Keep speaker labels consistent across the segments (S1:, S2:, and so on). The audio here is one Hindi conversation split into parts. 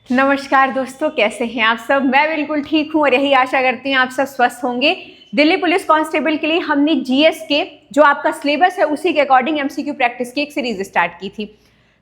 S1: नमस्कार दोस्तों, कैसे हैं आप सब। मैं बिल्कुल ठीक हूँ और यही आशा करती हूँ आप सब स्वस्थ होंगे। दिल्ली पुलिस कांस्टेबल के लिए हमने जीएस के जो आपका सिलेबस है उसी के अकॉर्डिंग एमसीक्यू प्रैक्टिस की एक सीरीज स्टार्ट की थी।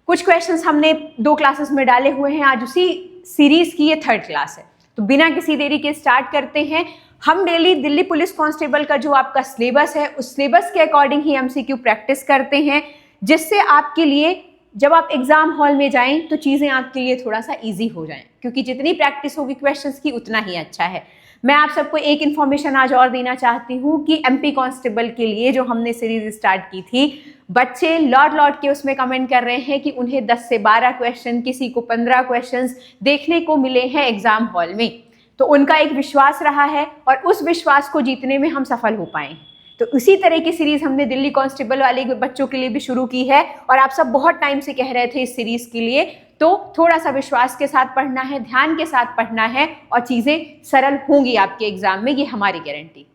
S1: कुछ क्वेश्चंस हमने 2 क्लासेस में डाले हुए हैं। आज उसी सीरीज की ये 3rd क्लास है, तो बिना किसी देरी के स्टार्ट करते हैं। हम डेली दिल्ली पुलिस कांस्टेबल का जो आपका सिलेबस है उस सिलेबस के अकॉर्डिंग ही एमसीक्यू प्रैक्टिस करते हैं, जिससे आपके लिए जब आप एग्जाम हॉल में जाएं तो चीज़ें आपके लिए थोड़ा सा इजी हो जाएं, क्योंकि जितनी प्रैक्टिस होगी क्वेश्चंस की उतना ही अच्छा है। मैं आप सबको एक इन्फॉर्मेशन आज और देना चाहती हूँ कि एमपी कांस्टेबल के लिए जो हमने सीरीज स्टार्ट की थी, बच्चे लौट के उसमें कमेंट कर रहे हैं कि उन्हें 10 से 12 क्वेश्चन, किसी को 15 क्वेश्चंस देखने को मिले हैं एग्जाम हॉल में। तो उनका एक विश्वास रहा है और उस विश्वास को जीतने में हम सफल हो पाए। तो उसी तरह की सीरीज हमने दिल्ली कांस्टेबल वाले बच्चों के लिए भी शुरू की है और आप सब बहुत टाइम से कह रहे थे इस सीरीज के लिए। तो थोड़ा सा विश्वास के साथ पढ़ना है, ध्यान के साथ पढ़ना है और चीजें सरल होंगी आपके एग्जाम में, ये हमारी गारंटी।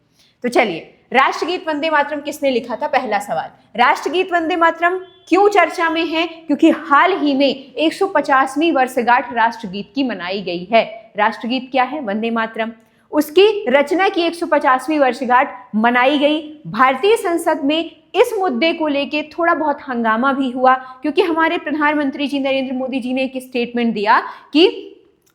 S1: तो चलिए, राष्ट्रगीत वंदे मातरम किसने लिखा था? पहला सवाल। राष्ट्रगीत वंदे मातरम क्यों चर्चा में है? क्योंकि हाल ही में 150वीं वर्षगांठ राष्ट्रगीत की मनाई गई है। राष्ट्रगीत क्या है? वंदे मातरम। उसकी रचना की 150वीं वर्षगांठ मनाई गई। भारतीय संसद में इस मुद्दे को लेके थोड़ा बहुत हंगामा भी हुआ, क्योंकि हमारे प्रधानमंत्री जी नरेंद्र मोदी जी ने एक स्टेटमेंट दिया कि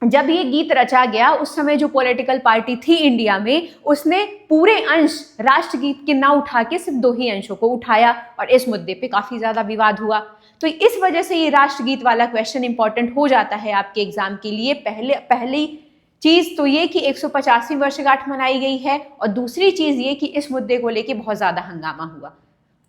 S1: जब ये गीत रचा गया उस समय जो पॉलिटिकल पार्टी थी इंडिया में, उसने पूरे अंश राष्ट्रगीत के ना उठा के सिर्फ 2 ही अंशों को उठाया और इस मुद्दे पे काफी ज्यादा विवाद हुआ। तो इस वजह से ये राष्ट्रगीत वाला क्वेश्चन इंपॉर्टेंट हो जाता है आपके एग्जाम के लिए। पहली चीज तो ये कि 150वीं वर्षगांठ मनाई गई है और दूसरी चीज ये कि इस मुद्दे को लेके बहुत ज्यादा हंगामा हुआ।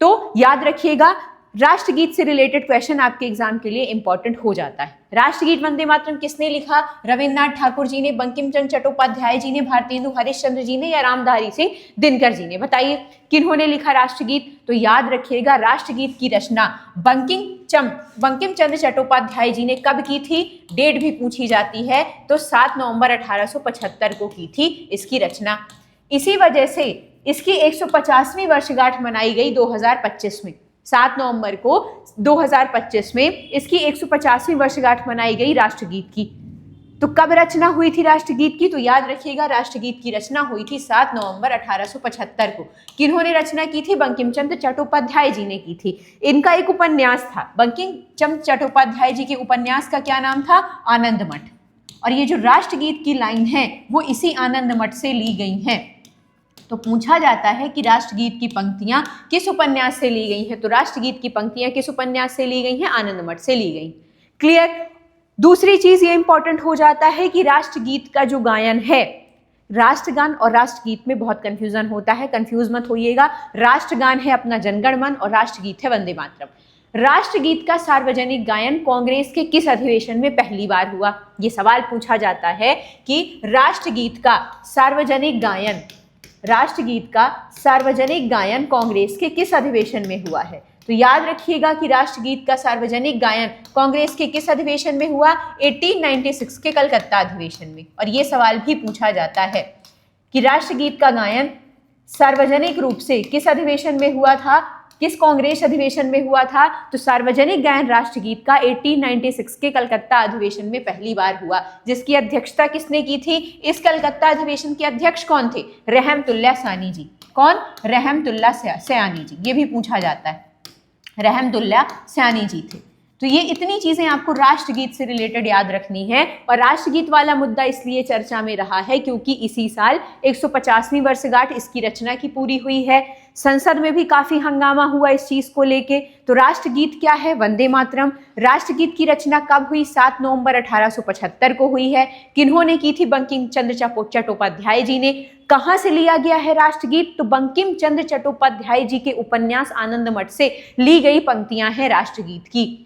S1: तो याद रखिएगा, राष्ट्रगीत से रिलेटेड क्वेश्चन आपके एग्जाम के लिए इंपॉर्टेंट हो जाता है। राष्ट्रगीत वंदे मातरम किसने लिखा? रविन्द्रनाथ ठाकुर जी ने, बंकिम चंद्र चट्टोपाध्याय जी ने, भारतेंदु हरिश्चंद्र जी ने या रामधारी सिंह दिनकर जी ने? बताइए किन्होंने लिखा राष्ट्रगीत? तो याद रखिएगा, राष्ट्रगीत की रचना बंकिम चंद्र चट्टोपाध्याय जी ने कब की थी? डेट भी पूछी जाती है, तो 7 नवंबर 1875 को की थी इसकी रचना। इसी वजह से इसकी 150वीं वर्षगांठ मनाई गई 2025 में। 7 नवंबर को 2025 में इसकी 150वीं वर्षगांठ मनाई गई राष्ट्रगीत की। तो कब रचना हुई थी राष्ट्रगीत की? तो याद रखिएगा, राष्ट्रगीत की रचना हुई थी 7 नवंबर 1875 को। किन्होंने रचना की थी? बंकिम चंद्र चट्टोपाध्याय जी ने की थी। इनका एक उपन्यास था, बंकिम चंद्र चट्टोपाध्याय जी के उपन्यास का क्या नाम था? आनंद मठ। और ये जो राष्ट्रगीत की लाइन है वो इसी आनंद मठ से ली गई हैं। तो पूछा जाता है कि राष्ट्रगीत की पंक्तियां किस उपन्यास से ली गई हैं? तो राष्ट्रगीत की पंक्तियां किस उपन्यास से ली गई हैं? आनंद मठ से ली गई। क्लियर? दूसरी चीज ये इंपॉर्टेंट हो जाता है कि राष्ट्रगीत का जो गायन है, राष्ट्रगान और राष्ट्रगीत में बहुत कंफ्यूजन होता है, कंफ्यूज मत होइएगा। राष्ट्रगान है अपना जनगण मन और राष्ट्रगीत है वंदे मातरम। राष्ट्रगीत का सार्वजनिक गायन कांग्रेस के किस अधिवेशन में पहली बार हुआ? ये सवाल पूछा जाता है कि राष्ट्रगीत का सार्वजनिक गायन कांग्रेस के किस अधिवेशन में हुआ है? तो याद रखिएगा कि राष्ट्रगीत का सार्वजनिक गायन कांग्रेस के किस अधिवेशन में हुआ? 1896 के कलकत्ता अधिवेशन में। और यह सवाल भी पूछा जाता है कि राष्ट्रगीत का गायन सार्वजनिक रूप से किस अधिवेशन में हुआ था, किस कांग्रेस अधिवेशन में हुआ था? तो सार्वजनिक गायन राष्ट्रगीत का 1896 के कलकत्ता अधिवेशन में पहली बार हुआ, जिसकी अध्यक्षता किसने की थी? इस कलकत्ता अधिवेशन के अध्यक्ष कौन थे? रहमतुल्लाह सैनी जी। कौन? रहमतुल्लाह सैनी जी। ये भी पूछा जाता है, रहमतुल्लाह सैनी जी थे। तो ये इतनी चीजें आपको राष्ट्रगीत से रिलेटेड याद रखनी है। और राष्ट्रगीत वाला मुद्दा इसलिए चर्चा में रहा है क्योंकि इसी साल 150वीं वर्षगांठ इसकी रचना की पूरी हुई है। संसद में भी काफी हंगामा हुआ इस चीज को लेके। तो राष्ट्रगीत क्या है? वंदे मातरम। राष्ट्रगीत की रचना कब हुई? 7 नवंबर 1875 को हुई है। किन्होंने की थी? बंकिम चंद्र चट्टोपाध्याय जी ने। कहां से लिया गया है राष्ट्रगीत? तो बंकिम चंद्र चट्टोपाध्याय जी के उपन्यास आनंद मठ से ली गई पंक्तियां हैं राष्ट्रगीत की।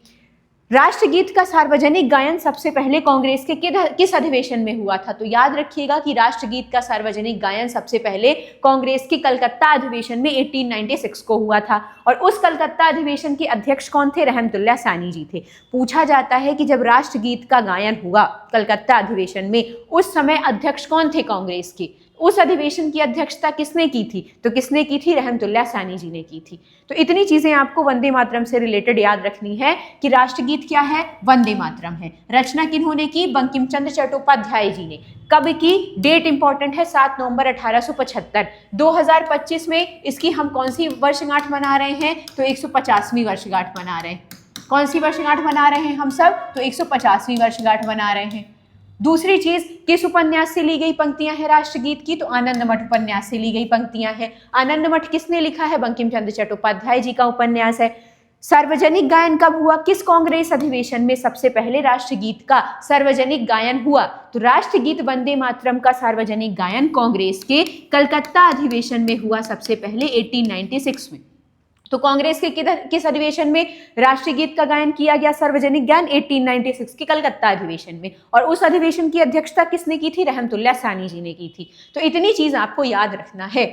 S1: राष्ट्रगीत का सार्वजनिक गायन सबसे पहले कांग्रेस के किस अधिवेशन में हुआ था? तो याद रखिएगा कि राष्ट्रगीत का सार्वजनिक गायन सबसे पहले कांग्रेस के कलकत्ता अधिवेशन में 1896 को हुआ था। और उस कलकत्ता अधिवेशन के अध्यक्ष कौन थे? रहमतुल्लाह सैनी जी थे। पूछा जाता है कि जब राष्ट्रगीत का गायन हुआ कलकत्ता अधिवेशन में, उस समय अध्यक्ष कौन थे कांग्रेस के? उस अधिवेशन की अध्यक्षता किसने की थी? तो किसने की थी? रहमतुल्लाह सानी जी ने की थी। तो इतनी चीजें आपको वंदे मातरम से रिलेटेड याद रखनी है कि राष्ट्रगीत क्या है? वंदे मातरम है। रचना किन्होंने की? बंकिम चंद्र चट्टोपाध्याय जी ने। कब की? डेट इंपॉर्टेंट है, 7 नवंबर 1875। 2025 में इसकी हम कौन सी वर्षगांठ मना रहे हैं? तो 150वीं वर्षगांठ मना रहे हैं। कौन सी वर्षगांठ मना रहे हैं हम सब? तो 150वीं वर्षगांठ मना रहे हैं। दूसरी चीज, किस उपन्यास से ली गई पंक्तियां हैं राष्ट्रगीत की? तो आनंद मठ उपन्यास से ली गई पंक्तियां हैं। आनंद मठ किसने लिखा है? बंकिम चंद्र चट्टोपाध्याय जी का उपन्यास है। सार्वजनिक गायन कब हुआ? किस कांग्रेस अधिवेशन में सबसे पहले राष्ट्रगीत का सार्वजनिक गायन हुआ? तो राष्ट्रगीत वंदे मातरम का सार्वजनिक गायन कांग्रेस के कलकत्ता अधिवेशन में हुआ सबसे पहले 1896 में। तो कांग्रेस के किस अधिवेशन में राष्ट्रगीत का गायन किया गया? सार्वजनिक गायन 1896 के कलकत्ता अधिवेशन में। और उस अधिवेशन की अध्यक्षता किसने की थी? रहमतुल्लाह सानी जी ने की थी। तो इतनी चीज आपको याद रखना है।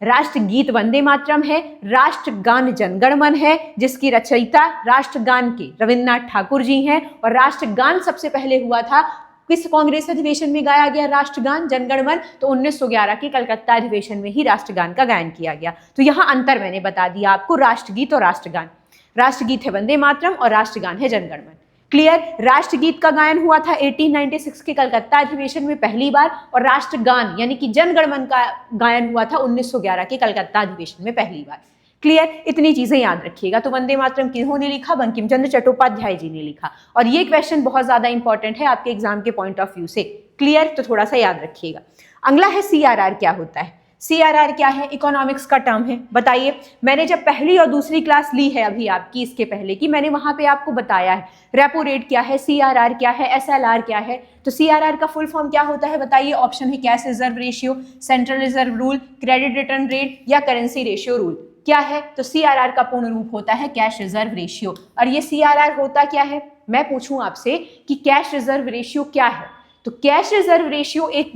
S1: राष्ट्रगीत वंदे मातरम है, राष्ट्रगान जनगण मन है जिसकी रचयिता राष्ट्रगान के रविन्द्रनाथ ठाकुर जी हैं, और राष्ट्रगान सबसे पहले हुआ था किस कांग्रेस अधिवेशन में गाया गया राष्ट्रगान जनगण मन? तो 1911 के कलकत्ता अधिवेशन में ही राष्ट्रगान का गायन किया गया। तो यहां अंतर मैंने बता दिया आपको, राष्ट्रगीत और राष्ट्रगान। राष्ट्रगीत है वंदे मातरम और राष्ट्रगान है जनगण मन। क्लियर? राष्ट्रगीत का गायन हुआ था 1896 के कलकत्ता अधिवेशन में पहली बार, और राष्ट्रगान यानी कि जनगण मन का गायन हुआ था 1911 के कलकत्ता अधिवेशन में पहली बार। क्लियर? इतनी चीजें याद रखिएगा। तो वंदे मातरम किन्होंने लिखा? बंकिम चंद्र चट्टोपाध्याय जी ने लिखा। और ये क्वेश्चन बहुत ज्यादा इंपॉर्टेंट है आपके एग्जाम के पॉइंट ऑफ व्यू से। क्लियर? तो थोड़ा सा याद रखिएगा। अगला है CRR क्या होता है? CRR क्या है? इकोनॉमिक्स का टर्म है। बताइए, मैंने जब पहली और दूसरी क्लास ली है अभी आपकी, इसके पहले की, मैंने वहां पे आपको बताया है रेपो रेट क्या है, CRR क्या है, SLR क्या है। तो CRR का फुल फॉर्म क्या होता है? बताइए। ऑप्शन है cash reserve ratio, central reserve rule, credit return rate या करेंसी रेशियो रूल। क्या है? तो CRR का पूर्ण रूप होता है कैश रिजर्व रेशियो। और ये CRR होता क्या है? मैं पूछूं आपसे कि कैश रिजर्व रेशियो क्या है, तो कैश रिजर्व रेशियो एक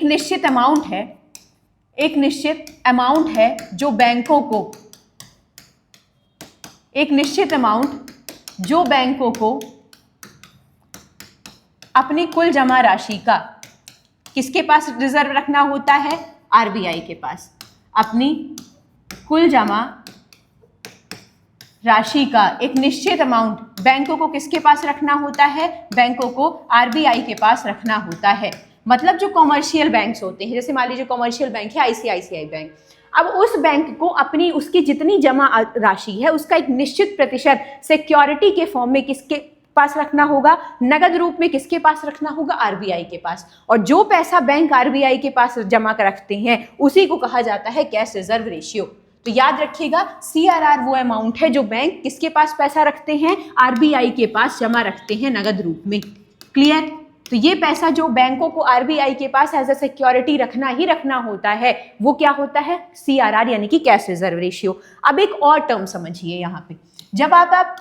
S1: निश्चित अमाउंट है, एक निश्चित अमाउंट है जो बैंकों को, एक निश्चित अमाउंट जो बैंकों को अपनी कुल जमा राशि का किसके पास रिजर्व रखना होता है? RBI के पास। अपनी कुल जमा राशि का एक निश्चित अमाउंट बैंकों को किसके पास रखना होता है? बैंकों को RBI के पास रखना होता है। मतलब जो कॉमर्शियल बैंक्स होते हैं, जैसे मान लीजिए कॉमर्शियल बैंक है ICICI बैंक, अब उस बैंक को अपनी उसकी जितनी जमा राशि है उसका एक निश्चित प्रतिशत सिक्योरिटी के फॉर्म में किसके पास रखना होगा? नगद रूप में किसके पास रखना होगा? RBI के पास। और जो पैसा बैंक RBI के पास जमा कर रखते हैं उसी को कहा जाता है कैश रिजर्व रेशियो। तो याद रखिएगा, CRR वो अमाउंट है जो बैंक किसके पास पैसा रखते हैं? RBI के पास जमा रखते हैं नगद रूप में। क्लियर? तो ये पैसा जो बैंकों को RBI के पास एज ए सिक्योरिटी रखना ही रखना होता है, वो क्या होता है? CRR यानी कि कैश रिजर्व रेशियो। अब एक और टर्म समझिए यहाँ पे, जब आप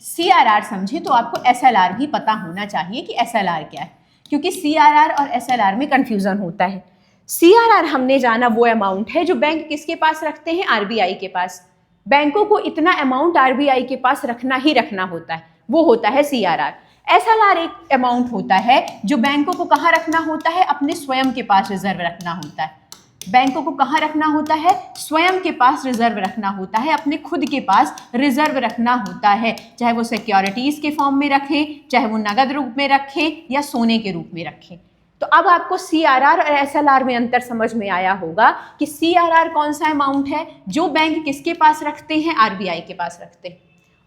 S1: CRR समझे तो आपको SLR भी पता होना चाहिए कि SLR क्या है, क्योंकि CRR और SLR में कंफ्यूजन होता है। CRR हमने जाना वो अमाउंट है जो बैंक किसके पास रखते हैं? RBI के पास। बैंकों को इतना अमाउंट RBI के पास रखना ही रखना होता है, वो होता है CRR। SLR एक अमाउंट होता है जो बैंकों को कहाँ रखना होता है? अपने स्वयं के पास रिजर्व रखना होता है। बैंकों को कहाँ रखना होता है? स्वयं के पास रिजर्व रखना होता है, अपने खुद के पास रिजर्व रखना होता है, चाहे वो सिक्योरिटीज के फॉर्म में रखें, चाहे वो नगद रूप में रखें या सोने के रूप में रखें। तो अब आपको CRR और SLR में अंतर समझ में आया होगा कि CRR कौन सा अमाउंट है जो बैंक किसके पास रखते हैं? RBI के पास रखते हैं।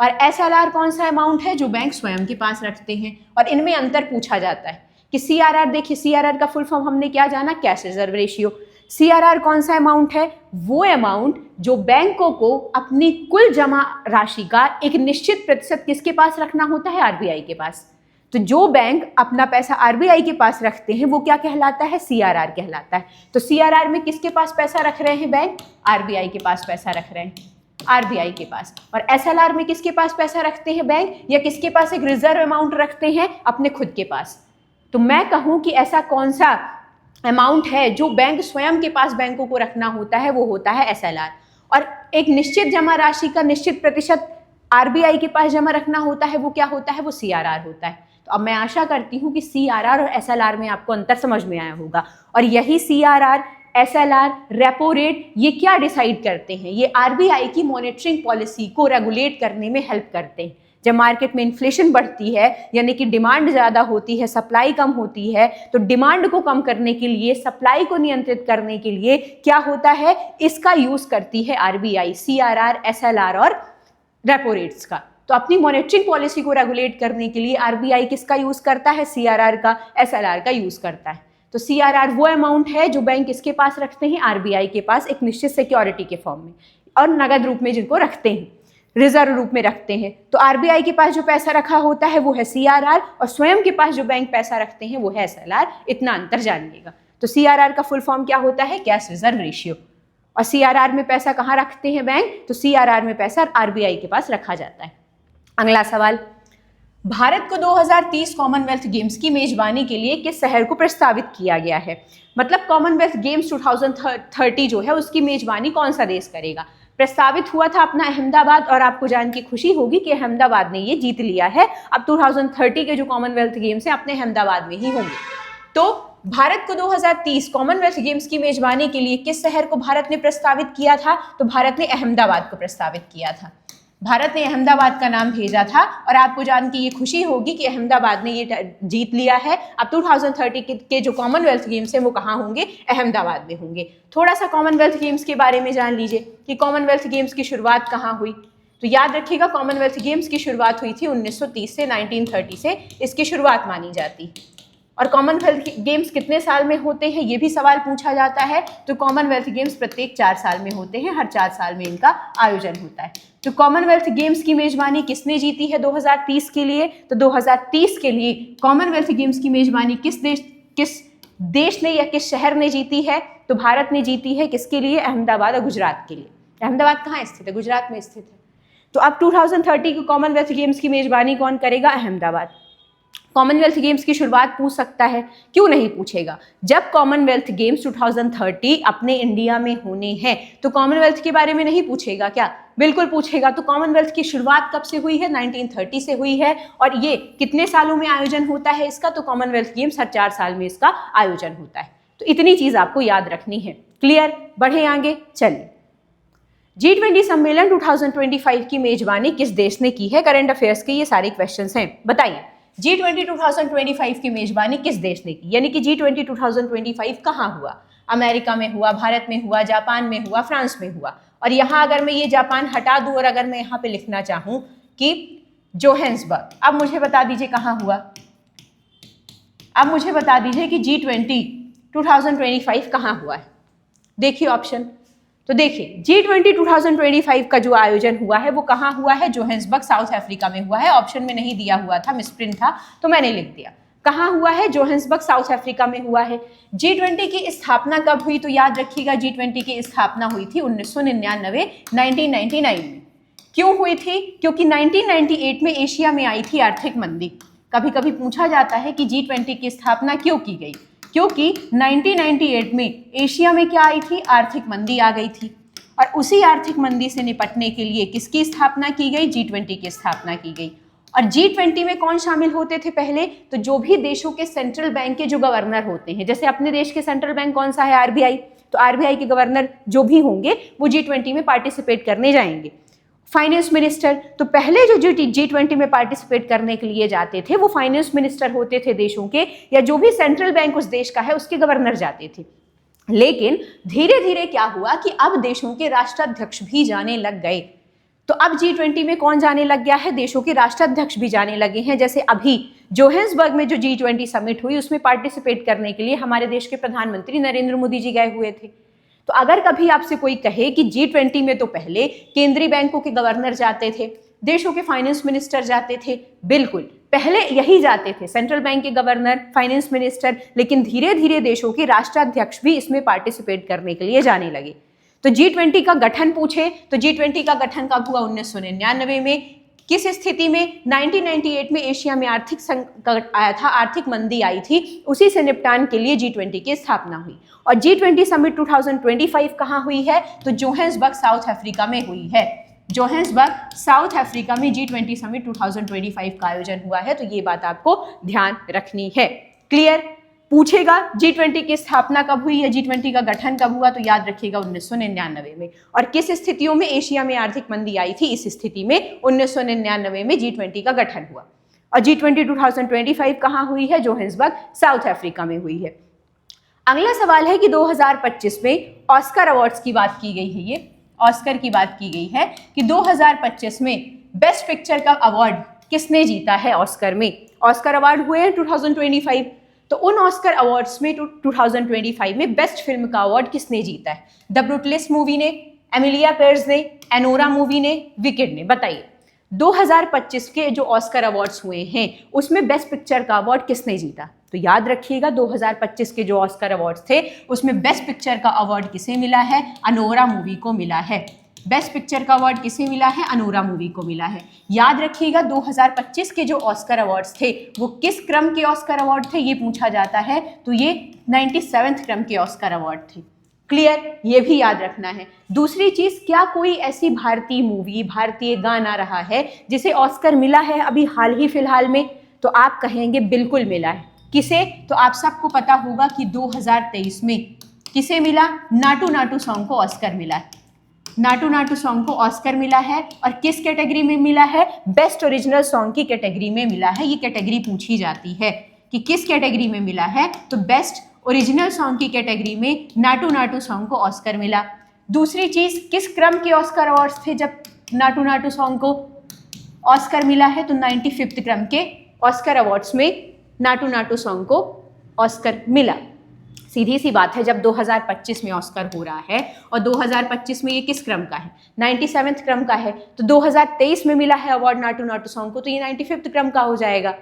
S1: और SLR कौन सा अमाउंट है जो बैंक स्वयं के पास रखते हैं। और इनमें अंतर पूछा जाता है कि CRR, देखिए CRR का फुल फॉर्म हमने क्या जाना? Cash reserve ratio. CRR कौन सा अमाउंट है? वो अमाउंट जो बैंकों को अपनी कुल जमा राशि का एक निश्चित प्रतिशत किसके पास रखना होता है? RBI के पास। तो जो बैंक अपना पैसा RBI के पास रखते हैं वो क्या कहलाता है? CRR कहलाता है। तो CRR में किसके पास पैसा रख रहे हैं बैंक? RBI के पास पैसा रख रहे हैं, RBI के पास। और SLR में किसके पास पैसा रखते हैं बैंक, या किसके पास एक रिजर्व अमाउंट रखते हैं? अपने खुद के पास। तो मैं कहूं कि ऐसा कौन सा अमाउंट है जो बैंक स्वयं के पास बैंकों को रखना होता है, वो होता है SLR। और एक निश्चित जमा राशि का निश्चित प्रतिशत RBI के पास जमा रखना होता है, वो क्या होता है? वो CRR होता है। तो अब मैं आशा करती हूँ कि CRR और SLR में आपको अंतर समझ में आया होगा। और यही CRR, SLR, रेपो रेट ये क्या डिसाइड करते हैं? ये RBI की मॉनिटरिंग पॉलिसी को रेगुलेट करने में हेल्प करते हैं। जब मार्केट में इन्फ्लेशन बढ़ती है यानी कि डिमांड ज़्यादा होती है, सप्लाई कम होती है, तो डिमांड को कम करने के लिए, सप्लाई को नियंत्रित करने के लिए क्या होता है? इसका यूज़ करती है RBI, CRR, SLR और रेपो रेट्स का। तो अपनी मॉनेटरिंग पॉलिसी को रेगुलेट करने के लिए RBI किसका यूज़ करता है? CRR का, SLR का यूज़ करता है। तो CRR वो अमाउंट है जो बैंक किसके पास रखते हैं? RBI के पास, एक निश्चित सिक्योरिटी के फॉर्म में और नगद रूप में जिनको रखते हैं, रिजर्व रूप में रखते हैं। तो RBI के पास जो पैसा रखा होता है वो है CRR और स्वयं के पास जो बैंक पैसा रखते हैं वो है SLR। इतना अंतर जानिएगा। तो CRR का फुल फॉर्म क्या होता है? Cash reserve ratio. और CRR में पैसा कहाँ रखते हैं बैंक? तो CRR में पैसा RBI के पास रखा जाता है। अगला सवाल, भारत को 2030 कॉमनवेल्थ गेम्स की मेजबानी के लिए किस शहर को प्रस्तावित किया गया है? मतलब कॉमनवेल्थ गेम्स 2030 जो है उसकी मेजबानी कौन सा देश करेगा? प्रस्तावित हुआ था अपना अहमदाबाद और आपको जान के खुशी होगी कि अहमदाबाद ने ये जीत लिया है। अब 2030 के जो कॉमनवेल्थ गेम्स हैं अपने अहमदाबाद में ही होंगे। तो भारत को 2030 कॉमनवेल्थ गेम्स की मेजबानी के लिए किस शहर को भारत ने प्रस्तावित किया था? तो भारत ने अहमदाबाद को प्रस्तावित किया था। भारत ने अहमदाबाद का नाम भेजा था और आपको जान के ये खुशी होगी कि अहमदाबाद ने ये जीत लिया है। अब 2030 के जो कॉमनवेल्थ गेम्स हैं वो कहाँ होंगे? अहमदाबाद में होंगे। थोड़ा सा कॉमनवेल्थ गेम्स के बारे में जान लीजिए कि कॉमनवेल्थ गेम्स की शुरुआत कहाँ हुई। तो याद रखिएगा, कॉमनवेल्थ गेम्स की शुरुआत हुई थी 1930 से, 1930 से इसकी शुरुआत मानी जाती। और कॉमनवेल्थ गेम्स कितने साल में होते हैं ये भी सवाल पूछा जाता है। तो कॉमनवेल्थ गेम्स प्रत्येक 4 साल में होते हैं, हर 4 साल में इनका आयोजन होता है। तो कॉमनवेल्थ गेम्स की मेजबानी किसने जीती है 2030 के लिए? तो 2030 के लिए कॉमनवेल्थ गेम्स की मेजबानी किस देश ने या किस शहर ने जीती है? तो भारत ने जीती है। किसके लिए? अहमदाबाद और गुजरात के लिए। अहमदाबाद कहाँ स्थित है? गुजरात में स्थित है। तो अब 2030 के कॉमनवेल्थ गेम्स की मेजबानी कौन करेगा? अहमदाबाद। कॉमनवेल्थ गेम्स की शुरुआत पूछ सकता है, क्यों नहीं पूछेगा? जब कॉमनवेल्थ गेम्स 2030 अपने इंडिया में होने हैं तो कॉमनवेल्थ के बारे में नहीं पूछेगा क्या? बिल्कुल पूछेगा। तो कॉमनवेल्थ की शुरुआत कब से हुई है? 1930 से हुई है। और ये कितने सालों में आयोजन होता है इसका? तो कॉमनवेल्थ गेम्स हर 4 साल में इसका आयोजन होता है। तो इतनी चीज आपको याद रखनी है। क्लियर? बढ़े आगे, चलिए। G20 सम्मेलन 2025 की मेजबानी किस देश ने की है? करंट अफेयर्स के ये सारे क्वेश्चंस हैं, बताइए। G20 2025 की मेजबानी किस देश ने की? यानी कि G20 2025 कहाँ हुआ? अमेरिका में हुआ, भारत में हुआ, जापान में हुआ, फ्रांस में हुआ। और यहाँ अगर मैं ये जापान हटा दूँ और अगर मैं यहाँ पे लिखना चाहूँ कि जोहान्सबर्ग, अब मुझे बता दीजिए कहाँ हुआ? अब मुझे बता दीजिए कि G20 2025 कहाँ हुआ है? देखिए ऑप्शन। तो देखिए G20 2025 का जो आयोजन हुआ है वो कहाँ हुआ है? जोहान्सबर्ग, साउथ अफ्रीका में हुआ है। ऑप्शन में नहीं दिया हुआ था, मिसप्रिंट था तो मैंने लिख दिया। कहाँ हुआ है? जोहान्सबर्ग, साउथ अफ्रीका में हुआ है। G20 की स्थापना कब हुई? तो याद रखिएगा G20 की स्थापना हुई थी 1999 1999 में। क्यों हुई थी? क्योंकि 1998 में एशिया में आई थी आर्थिक मंदी। कभी कभी पूछा जाता है कि G20 की स्थापना क्यों की गई? क्योंकि 1998 में एशिया में क्या आई थी? आर्थिक मंदी आ गई थी। और उसी आर्थिक मंदी से निपटने के लिए किसकी स्थापना की गई? G20 की स्थापना की गई। और G20 में कौन शामिल होते थे पहले? तो जो भी देशों के सेंट्रल बैंक के जो गवर्नर होते हैं, जैसे अपने देश के सेंट्रल बैंक कौन सा है? RBI। तो RBI के गवर्नर जो भी होंगे वो G20 में पार्टिसिपेट करने जाएंगे। फाइनेंस मिनिस्टर, तो पहले जो G20 में पार्टिसिपेट करने के लिए जाते थे वो फाइनेंस मिनिस्टर होते थे देशों के, या जो भी सेंट्रल बैंक उस देश का है उसके गवर्नर जाते थे। लेकिन धीरे धीरे क्या हुआ कि अब देशों के राष्ट्राध्यक्ष भी जाने लग गए। तो अब G20 में कौन जाने लग गया है? देशों के राष्ट्राध्यक्ष भी जाने लगे हैं। जैसे अभी जोहान्सबर्ग में जो G20 समिट हुई उसमें पार्टिसिपेट करने के लिए हमारे देश के प्रधानमंत्री नरेंद्र मोदी जी गए हुए थे। तो अगर कभी आपसे कोई कहे कि G20 में तो पहले केंद्रीय बैंकों के गवर्नर जाते थे, देशों के फाइनेंस मिनिस्टर जाते थे, बिल्कुल पहले यही जाते थे, सेंट्रल बैंक के गवर्नर, फाइनेंस मिनिस्टर, लेकिन धीरे धीरे देशों के राष्ट्राध्यक्ष भी इसमें पार्टिसिपेट करने के लिए जाने लगे। तो G20 का गठन पूछे तो G20 का गठन कब हुआ? 1999 में। किस स्थिति में? 1998 में एशिया में आर्थिक संकट आया था, आर्थिक मंदी आई थी, उसी से निपटान के लिए G20 की स्थापना हुई। और G20 समिट 2025 कहाँ हुई है? तो जोहान्सबर्ग, साउथ अफ्रीका में हुई है। जोहान्सबर्ग साउथ अफ्रीका में G20 समिट 2025 का आयोजन हुआ है, तो ये बात आपको ध्यान रखनी है। क्लियर? पूछेगा G20 की स्थापना कब हुई या G20 का गठन कब हुआ, तो याद रखिएगा 1999 में। और किस स्थितियों में एशिया में आर्थिक मंदी आई थी, इस स्थिति में 1999 में G20 का गठन हुआ। और G20 2025 कहाँ हुई है? जोहान्सबर्ग साउथ अफ्रीका में हुई है। अगला सवाल है कि 2025 में ऑस्कर अवार्ड्स की बात की गई है, ये ऑस्कर की बात की गई है कि 2025 में बेस्ट पिक्चर का अवार्ड किसने जीता है ऑस्कर में। ऑस्कर अवार्ड हुए हैं 2025, तो उन ऑस्कर अवार्ड्स में 2025 में बेस्ट फिल्म का अवार्ड किसने जीता है? द ब्रूटलेस मूवी ने, एमिलिया पेर्स ने, एनोरा मूवी ने, विकेड ने। बताइए 2025 के जो ऑस्कर अवार्ड्स हुए हैं उसमें बेस्ट पिक्चर का अवार्ड किसने जीता? तो याद रखिएगा 2025 के जो ऑस्कर अवार्ड्स थे उसमें बेस्ट पिक्चर का अवार्ड किसे मिला है? अनोरा मूवी को मिला है। बेस्ट पिक्चर का अवार्ड किसे मिला है? अनोरा मूवी को मिला है। याद रखिएगा 2025 के जो ऑस्कर अवार्ड्स थे वो किस क्रम के ऑस्कर अवार्ड थे, ये पूछा जाता है, तो ये 97वें क्रम के ऑस्कर अवार्ड थे। क्लियर? ये भी याद रखना है। दूसरी चीज, क्या कोई ऐसी भारतीय मूवी, भारतीय गाना रहा है जिसे ऑस्कर मिला है अभी हाल ही फिलहाल में? तो आप कहेंगे बिल्कुल मिला है। किसे? तो आप सबको पता होगा कि 2023 में किसे मिला? नाटू नाटू सॉन्ग को ऑस्कर मिला है। नाटू नाटू सॉन्ग को ऑस्कर मिला है और किस कैटेगरी में मिला है? बेस्ट ओरिजिनल सॉन्ग की कैटेगरी में मिला है। ये कैटेगरी पूछी जाती है कि किस कैटेगरी में मिला है, तो बेस्ट ओरिजिनल सॉन्ग की कैटेगरी में नाटू नाटू सॉन्ग को ऑस्कर मिला। दूसरी चीज, किस क्रम के ऑस्कर अवार्ड्स थे जब नाटू नाटू सॉन्ग को ऑस्कर मिला है? तो 95वें क्रम के ऑस्कर अवार्ड्स में नाटू नाटू सॉन्ग को ऑस्कर मिला। सीधी सी बात है, जब 2025 में ऑस्कर हो रहा है और 2025 में ये किस क्रम का है? 97वें क्रम का है, तो 2023 में मिला है अवार्ड नाटू नाटू सॉन्ग को, तो ये 95वें क्रम का हो जाएगा।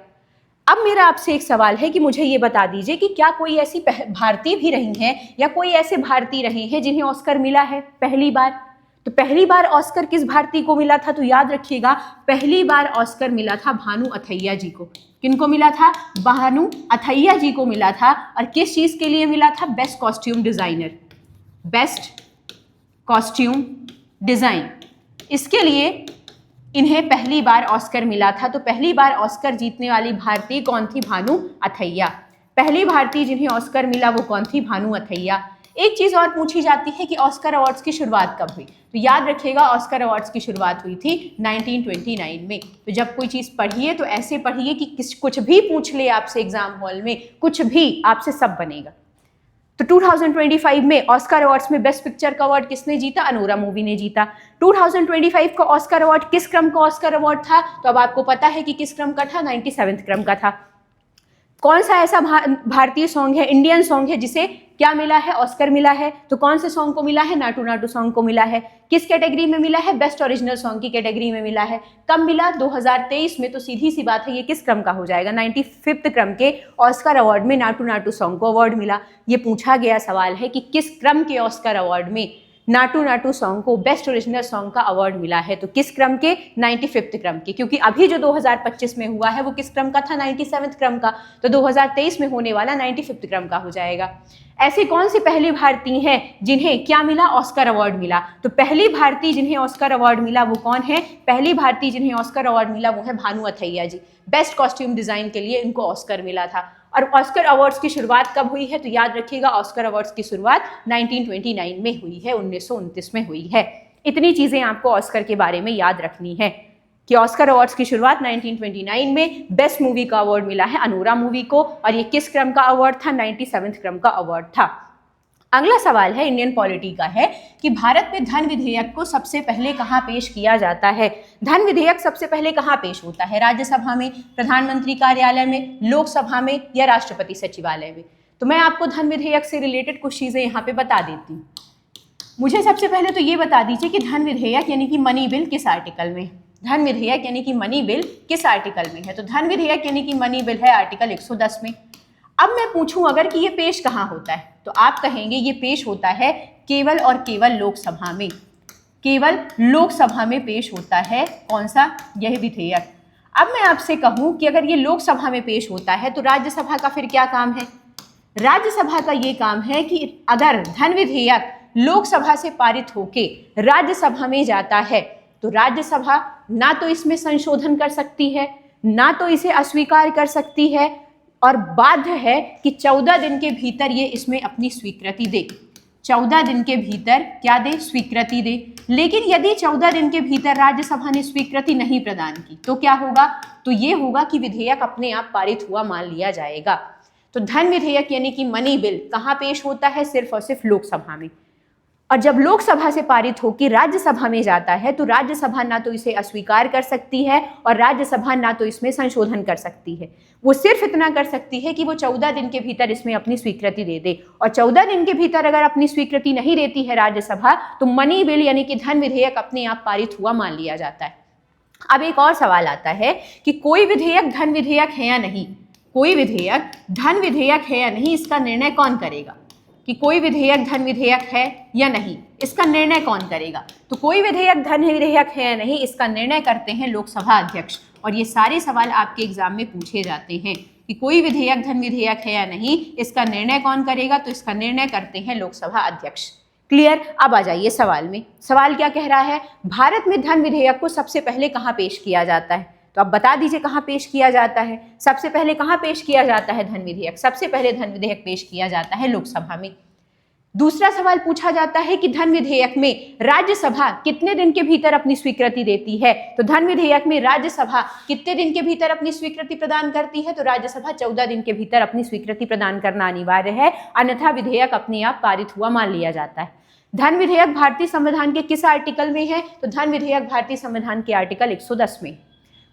S1: अब मेरा आपसे एक सवाल है कि मुझे ये बता दीजिए कि क्या कोई ऐसी भारतीय भी रही हैं या कोई ऐसे भारतीय रहे हैं जिन्हें ऑस्कर मिला है पहली बार? तो पहली बार ऑस्कर किस भारतीय को मिला था? तो याद रखिएगा पहली बार ऑस्कर मिला था भानु अथैया जी को। किनको मिला था? भानु अथैया जी को मिला था। और किस चीज के लिए मिला था? Best costume designer, best costume design, इसके लिए इन्हें पहली बार ऑस्कर मिला था। तो पहली बार ऑस्कर जीतने वाली भारतीय कौन थी? भानु अथैया। पहली भारतीय जिन्हें ऑस्कर मिला वो कौन थी? भानु अथैया। एक चीज और पूछी जाती है कि ऑस्कर अवार्ड्स की शुरुआत कब हुई? तो याद रखिएगा ऑस्कर अवार्ड्स की शुरुआत हुई थी 1929 में। तो जब कोई चीज पढ़िए तो ऐसे पढ़िए कि कुछ भी पूछ ले आपसे एग्जाम हॉल में, कुछ भी आपसे सब बनेगा। तो 2025 में ऑस्कर अवार्ड्स में बेस्ट पिक्चर का अवार्ड किसने जीता? अनोरा मूवी ने जीता। 2025 का ऑस्कर अवार्ड किस क्रम का ऑस्कर अवार्ड था? तो अब आपको पता है कि किस क्रम का था, 97वें क्रम का था। कौन सा ऐसा भारतीय सॉन्ग है, इंडियन सॉन्ग है जिसे क्या मिला है? ऑस्कर मिला है। तो कौन से सॉन्ग को मिला है? नाटू नाटू सॉन्ग को मिला है। किस कैटेगरी में मिला है? बेस्ट ओरिजिनल सॉन्ग की कैटेगरी में मिला है। कब मिला? 2023 में। तो सीधी सी बात है ये किस क्रम का हो जाएगा? 95वें क्रम के ऑस्कर अवार्ड में नाटू नाटू सॉन्ग को अवार्ड मिला। ये पूछा गया सवाल है कि किस क्रम के ऑस्कर अवार्ड में नाटू नाटू सॉन्ग को बेस्ट ओरिजिनल सॉन्ग का अवार्ड मिला है? तो किस क्रम के? 95वें क्रम के, क्योंकि अभी जो 2025 में हुआ है वो किस क्रम का था? 97वें क्रम का। तो 2023 में होने वाला 95वें क्रम का हो जाएगा। ऐसी कौन सी पहली भारतीय हैं जिन्हें क्या मिला? ऑस्कर अवार्ड मिला। तो पहली भारतीय जिन्हें ऑस्कर अवार्ड मिला वो कौन है? पहली भारतीय जिन्हें ऑस्कर अवार्ड मिला वो है भानु अथैया जी। बेस्ट कॉस्ट्यूम डिजाइन के लिए इनको ऑस्कर मिला था। और ऑस्कर अवार्ड्स की शुरुआत कब हुई है? तो याद रखिएगा ऑस्कर अवार्ड्स की शुरुआत 1929 में हुई है, 1929 में हुई है। इतनी चीजें आपको ऑस्कर के बारे में याद रखनी है कि ऑस्कर अवार्ड्स की शुरुआत 1929 में, बेस्ट मूवी का अवार्ड मिला है अनोरा मूवी को, और ये किस क्रम का अवार्ड था? 97वें क्रम का अवार्ड था। अगला सवाल है इंडियन पॉलिटी का है कि भारत में धन विधेयक को सबसे पहले कहाँ पेश किया जाता है? धन विधेयक सबसे पहले कहाँ पेश होता है? राज्यसभा में, प्रधानमंत्री कार्यालय में, लोकसभा में या राष्ट्रपति सचिवालय में? तो मैं आपको धन विधेयक से रिलेटेड कुछ चीजें यहाँ पे बता देती हूँ। मुझे सबसे पहले तो ये बता दीजिए कि धन विधेयक यानी कि मनी बिल किस आर्टिकल में? धन विधेयक यानी कि मनी बिल किस आर्टिकल में है? तो धन विधेयक यानी कि मनी बिल है आर्टिकल 110 में। अब मैं पूछूं अगर कि ये पेश कहाँ होता है, तो आप कहेंगे ये पेश होता है केवल और केवल लोकसभा में। केवल लोकसभा में पेश होता है कौन सा? यह विधेयक। अब मैं आपसे कहूं कि अगर ये लोकसभा में पेश होता है तो राज्यसभा का फिर क्या काम है? राज्यसभा का ये काम है कि अगर धन विधेयक लोकसभा से पारित होके राज्यसभा में जाता है तो राज्यसभा ना तो इसमें संशोधन कर सकती है, ना तो इसे अस्वीकार कर सकती है, और बाध्य है कि 14 दिन के भीतर ये इसमें अपनी स्वीकृति दे। 14 दिन के भीतर क्या दे? स्वीकृति दे। लेकिन यदि 14 दिन के भीतर राज्यसभा ने स्वीकृति नहीं प्रदान की तो क्या होगा? तो ये होगा कि विधेयक अपने आप पारित हुआ मान लिया जाएगा। तो धन विधेयक यानी कि मनी बिल कहाँ पेश होता है? सिर्फ और सिर्फ लोकसभा में। और जब लोकसभा से पारित होकर राज्यसभा में जाता है तो राज्यसभा ना तो इसे अस्वीकार कर सकती है और राज्यसभा ना तो इसमें संशोधन कर सकती है। वो सिर्फ इतना कर सकती है कि वो 14 दिन के भीतर इसमें अपनी स्वीकृति दे दे, और 14 दिन के भीतर अगर अपनी स्वीकृति नहीं देती है राज्यसभा तो मनी बिल यानी कि धन विधेयक अपने आप पारित हुआ मान लिया जाता है। अब एक और सवाल आता है कि कोई विधेयक धन विधेयक है या नहीं। कोई विधेयक धन विधेयक है या नहीं, इसका निर्णय कौन करेगा? कि कोई विधेयक धन विधेयक है या नहीं, इसका निर्णय कौन करेगा? तो कोई विधेयक धन विधेयक है या नहीं, इसका निर्णय करते हैं लोकसभा अध्यक्ष। और ये सारे सवाल आपके एग्जाम में पूछे जाते हैं कि कोई विधेयक धन विधेयक है या नहीं, इसका निर्णय कौन करेगा? तो इसका निर्णय करते हैं लोकसभा अध्यक्ष। क्लियर? अब आ जाइए सवाल में। सवाल क्या कह रहा है? भारत में धन विधेयक को सबसे पहले कहाँ पेश किया जाता है? तो आप बता दीजिए कहाँ पेश किया जाता है। सबसे पहले कहाँ पेश किया जाता है धन विधेयक? सबसे पहले धन विधेयक पेश किया जाता है लोकसभा में। दूसरा सवाल पूछा जाता है कि धन विधेयक में राज्यसभा कितने दिन के भीतर अपनी स्वीकृति देती है? तो धन विधेयक में राज्यसभा कितने दिन के भीतर अपनी स्वीकृति प्रदान करती है? तो राज्यसभा 14 दिन के भीतर अपनी स्वीकृति प्रदान करना अनिवार्य है, अन्यथा विधेयक अपने आप पारित हुआ मान लिया जाता है। धन विधेयक भारतीय संविधान के किस आर्टिकल में है? तो धन विधेयक भारतीय संविधान के आर्टिकल 110 में।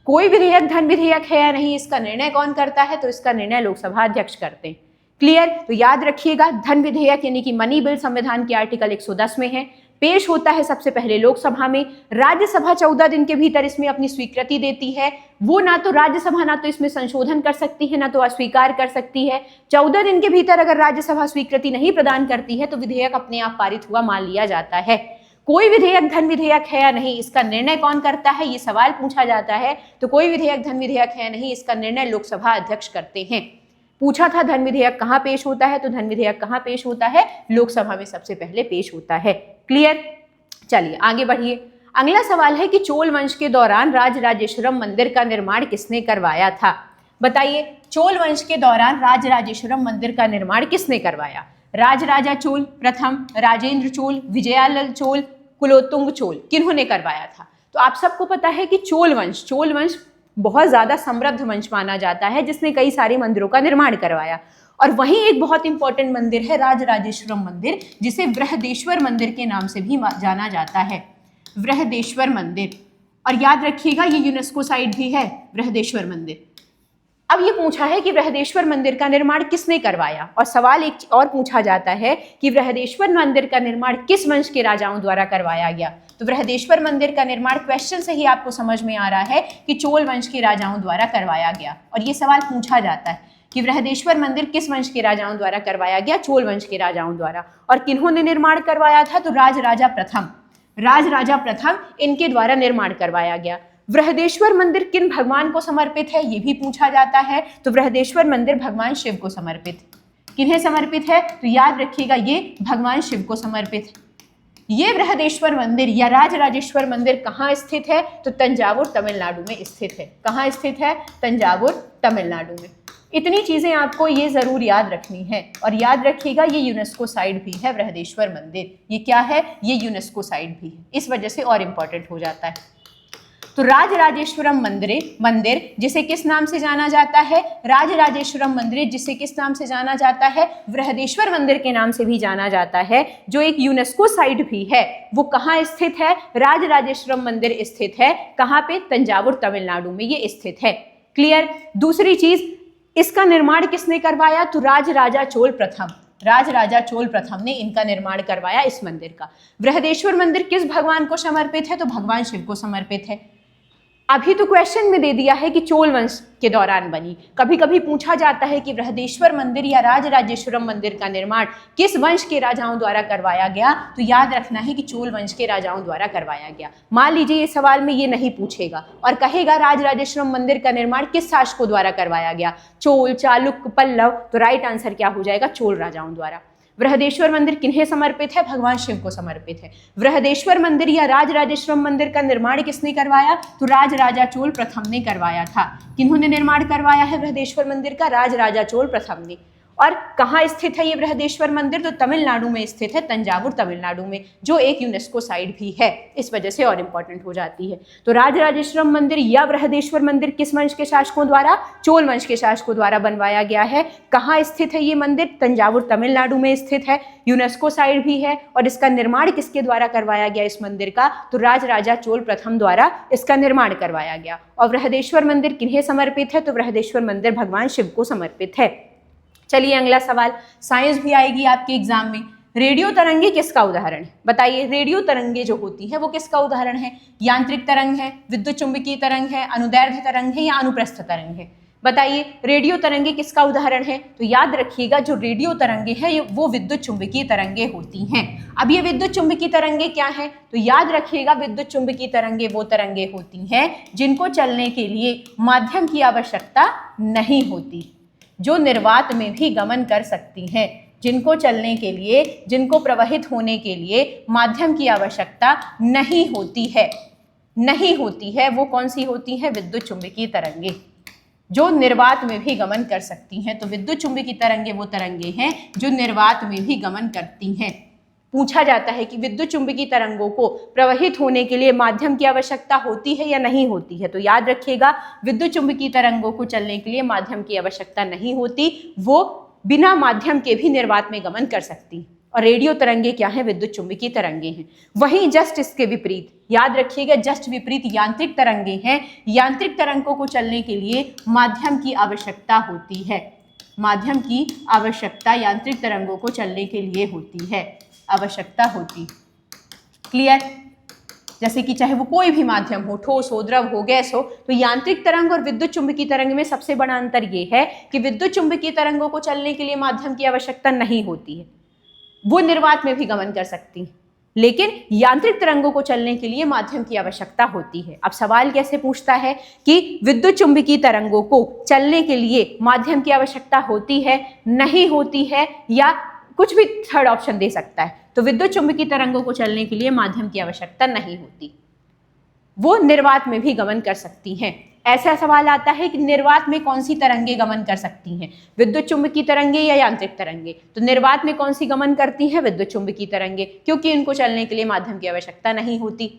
S1: कोई विधेयक धन विधेयक है या नहीं, इसका निर्णय कौन करता है? तो इसका निर्णय लोकसभा अध्यक्ष करते हैं। क्लियर? तो याद रखिएगा, धन विधेयक यानी कि मनी बिल संविधान के आर्टिकल 110 में है, पेश होता है सबसे पहले लोकसभा में। राज्यसभा 14 दिन के भीतर इसमें अपनी स्वीकृति देती है। वो ना तो राज्यसभा ना तो इसमें संशोधन कर सकती है, ना तो अस्वीकार कर सकती है। 14 दिन के भीतर अगर राज्यसभा स्वीकृति नहीं प्रदान करती है तो विधेयक अपने आप पारित हुआ मान लिया जाता है। कोई विधेयक धन विधेयक है या नहीं, इसका निर्णय कौन करता है? ये सवाल पूछा जाता है। तो कोई विधेयक धन विधेयक है या नहीं, इसका निर्णय लोकसभा अध्यक्ष करते हैं। पूछा था धन विधेयक कहाँ पेश होता है, तो धन विधेयक कहाँ पेश होता है? लोकसभा में सबसे पहले पेश होता है। क्लियर? चलिए आगे बढ़िए। अगला सवाल है कि चोल वंश के दौरान राजराजेश्वरम मंदिर का निर्माण किसने करवाया था? बताइए, चोल वंश के दौरान राजराजेश्वरम मंदिर का निर्माण किसने करवाया? राजराजा चोल प्रथम, राजेंद्र चोल, विजयालय चोल, कुलोत्तुंग चोल, किन्होंने करवाया था? तो आप सबको पता है कि चोल वंश बहुत ज्यादा समृद्ध वंश माना जाता है, जिसने कई सारे मंदिरों का निर्माण करवाया। और वहीं एक बहुत इंपॉर्टेंट मंदिर है राजराजेश्वरम मंदिर, जिसे बृहदेश्वर मंदिर के नाम से भी जाना जाता है। बृहदेश्वर मंदिर, और याद रखिएगा ये यूनेस्को साइट भी है बृहदेश्वर मंदिर। अब ये पूछा है कि बृहदेश्वर मंदिर का निर्माण किसने करवाया, और सवाल एक और पूछा जाता है कि बृहदेश्वर मंदिर का निर्माण किस वंश के राजाओं द्वारा करवाया गया? तो बृहदेश्वर मंदिर का निर्माण क्वेश्चन से ही आपको समझ में आ रहा है कि चोल वंश के राजाओं द्वारा करवाया गया। और ये सवाल पूछा जाता है कि बृहदेश्वर मंदिर किस वंश के राजाओं द्वारा करवाया गया? चोल वंश के राजाओं द्वारा। और किन्होंने निर्माण करवाया था? तो राजराजा प्रथम इनके द्वारा निर्माण करवाया गया। बृहदेश्वर मंदिर किन भगवान को समर्पित है, ये भी पूछा जाता है। तो बृहदेश्वर मंदिर भगवान शिव को समर्पित। किन्हें समर्पित है? तो याद रखिएगा ये भगवान शिव को समर्पित है। ये बृहदेश्वर मंदिर या राजराजेश्वर मंदिर कहाँ स्थित है? तो तंजावुर तमिलनाडु में स्थित है। कहाँ स्थित है? तंजावुर तमिलनाडु में। इतनी चीजें आपको ये जरूर याद रखनी है। और याद रखिएगा ये यूनेस्को साइट भी है बृहदेश्वर मंदिर। ये क्या है? ये यूनेस्को साइट भी है, इस वजह से और इम्पोर्टेंट हो जाता है। तो राजराजेश्वरम मंदिर जिसे किस नाम से जाना जाता है? राजराजेश्वरम मंदिर जिसे किस नाम से जाना जाता है? बृहदेश्वर मंदिर के नाम से भी जाना जाता है, जो एक यूनेस्को साइट भी है। वो कहाँ स्थित है? राजराजेश्वरम मंदिर स्थित है कहाँ पे? तंजावुर तमिलनाडु में ये स्थित है। क्लियर? दूसरी चीज, इसका निर्माण किसने करवाया? तो राजराजा चोल प्रथम ने इनका निर्माण करवाया इस मंदिर का। बृहदेश्वर मंदिर किस भगवान को समर्पित है? तो भगवान शिव को समर्पित है। अभी तो क्वेश्चन में दे दिया है कि चोल वंश के दौरान बनी। कभी कभी पूछा जाता है कि बृहदेश्वर मंदिर या राजराजेश्वरम मंदिर का निर्माण किस वंश के राजाओं द्वारा करवाया गया? तो याद रखना है कि चोल वंश के राजाओं द्वारा करवाया गया। मान लीजिए ये सवाल में ये नहीं पूछेगा और कहेगा राजराजेश्वरम मंदिर का निर्माण किस शासकों द्वारा करवाया गया? चोल, चालुक्य, पल्लव। तो राइट आंसर क्या हो जाएगा? चोल राजाओं द्वारा। बृहदेश्वर मंदिर किन्हें समर्पित है? भगवान शिव को समर्पित है। बृहदेश्वर मंदिर या राजराजेश्वरम मंदिर का निर्माण किसने करवाया? तो राजराजा चोल प्रथम ने करवाया था। किन्होंने निर्माण करवाया है बृहदेश्वर मंदिर का? राजराजा चोल प्रथम ने। और कहाँ स्थित है ये बृहदेश्वर मंदिर? तो तमिलनाडु में स्थित है, तंजावुर तमिलनाडु में, जो एक यूनेस्को साइट भी है, इस वजह से और इम्पोर्टेंट हो जाती है। तो राजराजेश्वरम मंदिर या बृहदेश्वर मंदिर किस वंश के शासकों द्वारा? चोल वंश के शासकों द्वारा बनवाया गया है। कहाँ स्थित है ये मंदिर? तंजावुर तमिलनाडु में स्थित है, यूनेस्को साइट भी है। और इसका निर्माण किसके द्वारा करवाया गया इस मंदिर का? तो राजराजा चोल प्रथम द्वारा इसका निर्माण करवाया गया। और बृहदेश्वर मंदिर किन्हें समर्पित है? तो बृहदेश्वर मंदिर भगवान शिव को समर्पित है। चलिए अगला सवाल, साइंस भी आएगी आपके एग्जाम में। रेडियो तरंगे किसका उदाहरण है? बताइए, रेडियो तरंगे जो होती हैं वो किसका उदाहरण है? यांत्रिक तरंग है, विद्युत चुंबकीय तरंग है, अनुदैर्ध्य तरंग है या अनुप्रस्थ तरंग है? बताइए, रेडियो तरंगे किसका उदाहरण है? तो याद रखिएगा, जो रेडियो तरंगे हैं वो विद्युत चुंबकीय तरंगे होती हैं। अब ये विद्युत चुंबकीय तरंगे क्या हैं? तो याद रखिएगा, विद्युत चुंबकीय तरंगे वो तरंगे होती हैं जिनको चलने के लिए माध्यम की आवश्यकता नहीं होती, जो निर्वात में भी गमन कर सकती हैं, जिनको चलने के लिए, जिनको प्रवाहित होने के लिए माध्यम की आवश्यकता नहीं होती है। वो कौन सी होती हैं? विद्युत चुंबकीय तरंगे, जो निर्वात में भी गमन कर सकती हैं। तो विद्युत चुंबकीय तरंगे वो तरंगे हैं जो निर्वात में भी गमन करती हैं। पूछा जाता है कि विद्युत चुंबकीय तरंगों को प्रवाहित होने के लिए माध्यम की आवश्यकता होती है या नहीं होती है? तो याद रखिएगा, विद्युत चुंबकीय तरंगों को चलने के लिए माध्यम की आवश्यकता नहीं होती, वो बिना माध्यम के भी निर्वात में गमन कर सकती। और रेडियो तरंगे क्या है? विद्युत चुंबकीय तरंगे हैं। वहीं जस्ट इसके विपरीत, याद रखिएगा, जस्ट विपरीत यांत्रिक तरंगे हैं। यांत्रिक तरंगों को चलने के लिए माध्यम की आवश्यकता होती है। माध्यम की आवश्यकता यांत्रिक तरंगों को चलने के लिए होती है, आवश्यकता होती। क्लियर? जैसे कि चाहे वो कोई भी माध्यम हो, ठोस हो, द्रव हो, गैस हो, तो यांत्रिक तरंग और विद्युत चुंबकीय तरंग में सबसे बड़ा अंतर ये है कि विद्युत चुंबकीय तरंगों को चलने के लिए माध्यम की आवश्यकता नहीं होती है, वो निर्वात में भी गमन कर सकती हैं। लेकिन यांत्रिक तरंगों को चलने के लिए माध्यम की आवश्यकता होती है। अब सवाल कैसे पूछता है कि विद्युत चुंबकीय तरंगों को चलने के लिए माध्यम की आवश्यकता होती है, नहीं होती है, या कुछ भी थर्ड ऑप्शन दे सकता है। तो विद्युत चुंबकीय तरंगों को चलने के लिए माध्यम की आवश्यकता नहीं होती, वो निर्वात में भी गमन कर सकती हैं। ऐसा सवाल आता है कि निर्वात में कौन सी तरंगे गमन कर सकती हैं? विद्युत चुंबकीय तरंगे या यांत्रिक तरंगे? तो निर्वात में कौन सी गमन करती हैं? विद्युत चुंबकीय तरंगे, क्योंकि इनको चलने के लिए माध्यम की आवश्यकता नहीं होती।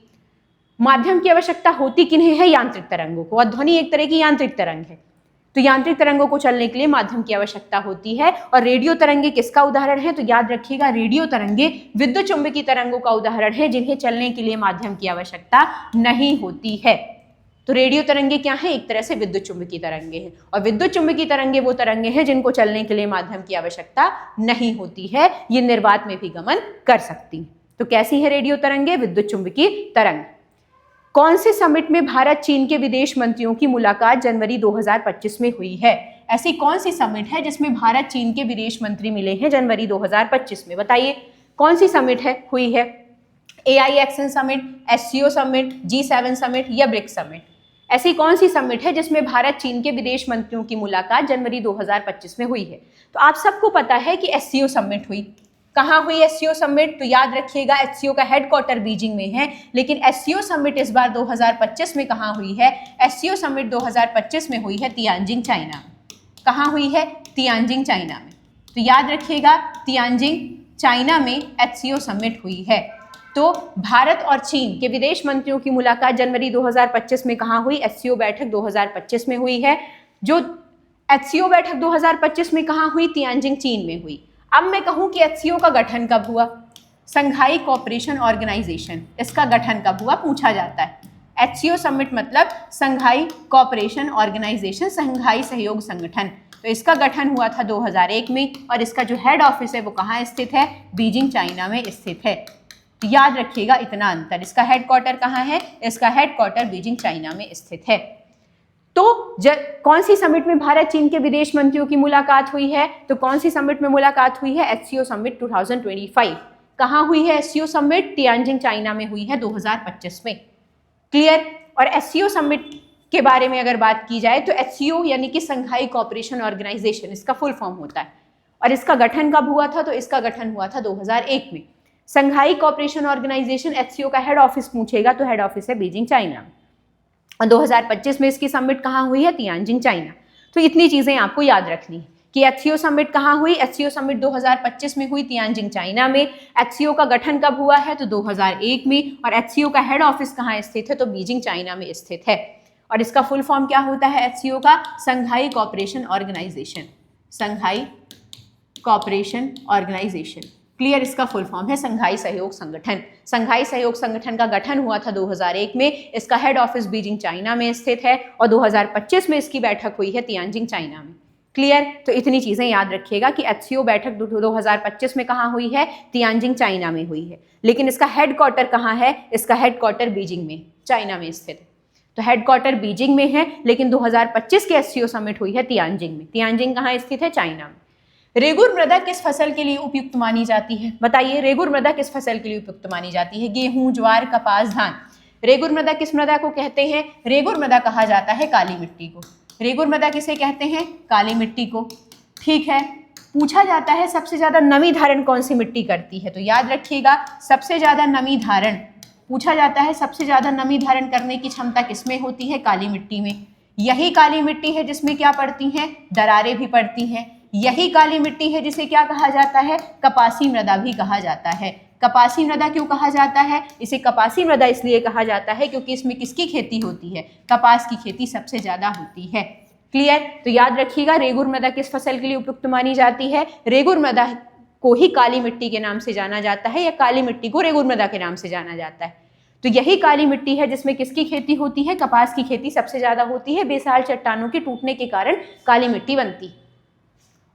S1: माध्यम की आवश्यकता होती किन्हें है? यांत्रिक तरंगों को। और ध्वनि एक तरह की यांत्रिक तरंग है, तो यांत्रिक तरंगों को चलने के लिए माध्यम की आवश्यकता होती है। और रेडियो तरंगे किसका उदाहरण है? तो याद रखिएगा, रेडियो तरंगे विद्युत चुंबकीय तरंगों का उदाहरण है जिन्हें चलने के लिए माध्यम की आवश्यकता नहीं होती है। तो रेडियो तरंगे क्या है? एक तरह से विद्युत चुंबकीय तरंगे हैं। और विद्युत चुंबकीय तरंगे वो तरंगे हैं जिनको चलने के लिए माध्यम की आवश्यकता नहीं होती है, ये निर्वात में भी गमन कर सकती। तो कैसी है रेडियो तरंगे? विद्युत चुंबकीय तरंग। कौन से समिट में भारत चीन के विदेश मंत्रियों की मुलाकात जनवरी 2025 में हुई है? ऐसी कौन सी समिट है जिसमें भारत चीन के विदेश मंत्री मिले हैं जनवरी 2025 में? बताइए कौन सी समिट है, हुई है? AI action summit, SCO summit, G7 summit या ब्रिक्स समिट? ऐसी कौन सी समिट है जिसमें भारत चीन के विदेश मंत्रियों की मुलाकात जनवरी 2025 में हुई है? तो आप सबको पता है कि SCO समिट हुई। कहाँ हुई SCO समिट? तो याद रखिएगा, SCO का हेडक्वार्टर बीजिंग में है, लेकिन SCO समिट इस बार 2025 में कहाँ हुई है? SCO समिट 2025 में हुई है तियानजिंग, चाइना। कहाँ हुई है? तियानजिंग, चाइना में। तो याद रखिएगा, तियानजिंग, चाइना में SCO समिट हुई है। तो भारत और चीन के विदेश मंत्रियों की मुलाकात जनवरी 2025 में कहाँ हुई? SCO बैठक 2025 में हुई है। जो SCO बैठक 2025 में कहाँ हुई? तियानजिंग, चीन में हुई। अब मैं कहूँ कि SCO का गठन कब हुआ? संघाई कोऑपरेशन ऑर्गेनाइजेशन, इसका गठन कब हुआ पूछा जाता है। SCO समिट मतलब संघाई कोऑपरेशन ऑर्गेनाइजेशन, संघाई सहयोग संगठन। तो इसका गठन हुआ था 2001 में, और इसका जो हेड ऑफिस है वो कहाँ स्थित है? बीजिंग, चाइना में स्थित है। तो याद रखिएगा इतना अंतर। इसका हेडक्वार्टर कहाँ है? इसका हेडक्वार्टर बीजिंग, चाइना में स्थित है। तो कौन सी समिट में भारत चीन के विदेश मंत्रियों की मुलाकात हुई है? तो कौन सी समिट में मुलाकात हुई है? SCO summit 2025। कहाँ हुई है SCO समिट? तियानजिंग, चाइना में हुई है 2025 में। क्लियर? और SCO समिट के बारे में अगर बात की जाए तो SCO यानी कि संघाई कोऑपरेशन ऑर्गेनाइजेशन, इसका फुल फॉर्म होता है। और इसका गठन कब हुआ था? तो इसका गठन हुआ था 2001 में। संघाई कोऑपरेशन ऑर्गेनाइजेशन एचसीओ का हेड ऑफिस पूछेगा तो हेड ऑफिस है बीजिंग चाइना। और 2025 में इसकी समिट कहाँ हुई है? तियानजिंग चाइना। तो इतनी चीजें आपको याद रखनी है कि एचसीओ समिट कहाँ हुई? एचसीओ समिट 2025 में हुई तियानजिंग चाइना में। एचसीओ का गठन कब हुआ है? तो 2001 में। और एचसीओ का हेड ऑफिस कहाँ स्थित है? तो बीजिंग चाइना में स्थित है। और इसका फुल फॉर्म क्या होता है एचसीओ का? संघाई कोऑपरेशन ऑर्गेनाइजेशन। संघाई कोऑपरेशन ऑर्गेनाइजेशन। क्लियर? इसका फुल फॉर्म है संघाई सहयोग संगठन। संघाई सहयोग संगठन का गठन हुआ था 2001 में। इसका हेड ऑफिस बीजिंग चाइना में स्थित है और 2025 में इसकी बैठक हुई है तियानजिंग चाइना में। क्लियर? तो इतनी चीजें याद रखिएगा कि एचसीओ बैठक 2025 में कहाँ हुई है? तियानजिंग चाइना में हुई है। लेकिन इसका हेडक्वार्टर कहाँ है? इसका हेडक्वार्टर बीजिंग में, चाइना में स्थित है। तो हेडक्वार्टर बीजिंग में है, लेकिन 2025 की एचसीओ समिट हुई है तियानजिंग में। तियानजिंग कहाँ स्थित है? चाइना में। रेगुर मृदा किस फसल के लिए उपयुक्त मानी जाती है? बताइए, रेगुर मृदा किस फसल के लिए उपयुक्त मानी जाती है? गेहूं, ज्वार, कपास, धान। रेगुर मृदा किस मृदा को कहते हैं? रेगुर मृदा कहा जाता है काली मिट्टी को। रेगुर मृदा किसे कहते हैं? काली मिट्टी को। ठीक है। पूछा जाता है सबसे ज्यादा नमी धारण कौन सी मिट्टी करती है? तो याद रखिएगा, सबसे ज्यादा नमी धारण पूछा जाता है, सबसे ज्यादा नमी धारण करने की क्षमता किसमें होती है? काली मिट्टी में। यही काली मिट्टी है जिसमें क्या पड़ती हैं? दरारें भी पड़ती हैं। यही काली मिट्टी है जिसे क्या कहा जाता है? कपासी मृदा भी कहा जाता है। कपासी मृदा क्यों कहा जाता है? इसे कपासी मृदा इसलिए कहा जाता है क्योंकि इसमें किसकी खेती होती है? कपास की खेती सबसे ज्यादा होती है। क्लियर? तो याद रखिएगा, रेगुर मृदा किस फसल के लिए उपयुक्त मानी जाती है? रेगुर मृदा को ही काली मिट्टी के नाम से जाना जाता है, या काली मिट्टी को रेगुर मृदा के नाम से जाना जाता है। तो यही काली मिट्टी है जिसमें किसकी खेती होती है? कपास की खेती सबसे ज्यादा होती है। बेसाल चट्टानों के टूटने के कारण काली मिट्टी बनती है।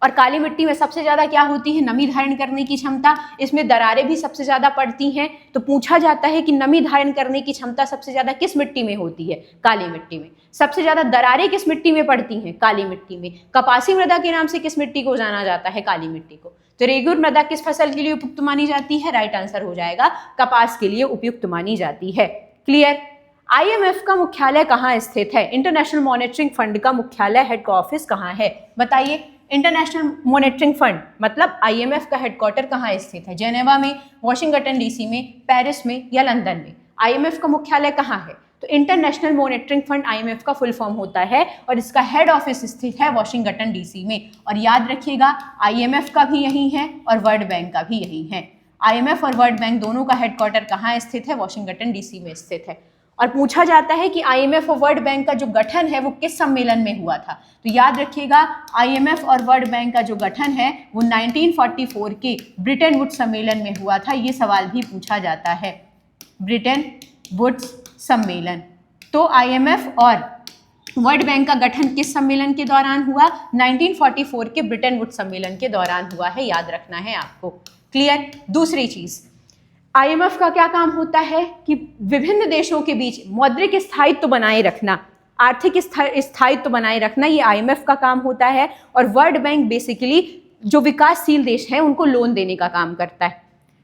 S1: और काली मिट्टी में सबसे ज्यादा क्या होती है? नमी धारण करने की क्षमता। इसमें दरारें भी सबसे ज्यादा पड़ती हैं। तो पूछा जाता है कि नमी धारण करने की क्षमता सबसे ज्यादा किस मिट्टी में होती है? काली मिट्टी में। सबसे ज्यादा दरारें किस मिट्टी में पड़ती हैं? काली मिट्टी में। कपासी मृदा के नाम से किस मिट्टी को जाना जाता है? काली मिट्टी को। तो रेगुर मृदा किस फसल के लिए उपयुक्त मानी जाती है? राइट आंसर हो जाएगा कपास के लिए उपयुक्त मानी जाती है। क्लियर? आईएमएफ का मुख्यालय कहाँ स्थित है? इंटरनेशनल मॉनेटरिंग फंड का मुख्यालय, हेड ऑफिस कहाँ है? बताइए। इंटरनेशनल मॉनेटरिंग फंड मतलब आईएमएफ का हेडक्वार्टर कहाँ स्थित है? जेनेवा में, वॉशिंगटन डीसी में, पेरिस में या लंदन में? आईएमएफ का मुख्यालय कहाँ है? तो इंटरनेशनल मॉनेटरिंग फंड आईएमएफ का फुल फॉर्म होता है और इसका हेड ऑफिस स्थित है वॉशिंगटन डीसी में। और याद रखिएगा, आईएमएफ का भी यही है और वर्ल्ड बैंक का भी यही है। आईएमएफ और वर्ल्ड बैंक दोनों का हेडक्वार्टर कहाँ स्थित है? वॉशिंगटन डीसी में स्थित है। और पूछा जाता है कि आईएमएफ और वर्ल्ड बैंक का जो गठन है वो किस सम्मेलन में हुआ था? तो याद रखिएगा, आईएमएफ और वर्ल्ड बैंक का जो गठन है वो 1944 के ब्रिटेन वुड्स सम्मेलन में हुआ था। ये सवाल भी पूछा जाता है, ब्रिटेन वुड्स सम्मेलन। तो आईएमएफ और वर्ल्ड बैंक का गठन किस सम्मेलन के दौरान हुआ? 1944 के ब्रिटेन वुड्स सम्मेलन के दौरान हुआ है, याद रखना है आपको। क्लियर? दूसरी चीज, आईएमएफ का क्या काम होता है कि विभिन्न देशों के बीच मौद्रिक स्थायित्व बनाए रखना, आर्थिक स्थायित्व बनाए रखना, ये आईएमएफ का काम होता है। और वर्ल्ड बैंक बेसिकली जो विकासशील देश हैं उनको लोन देने का काम करता है।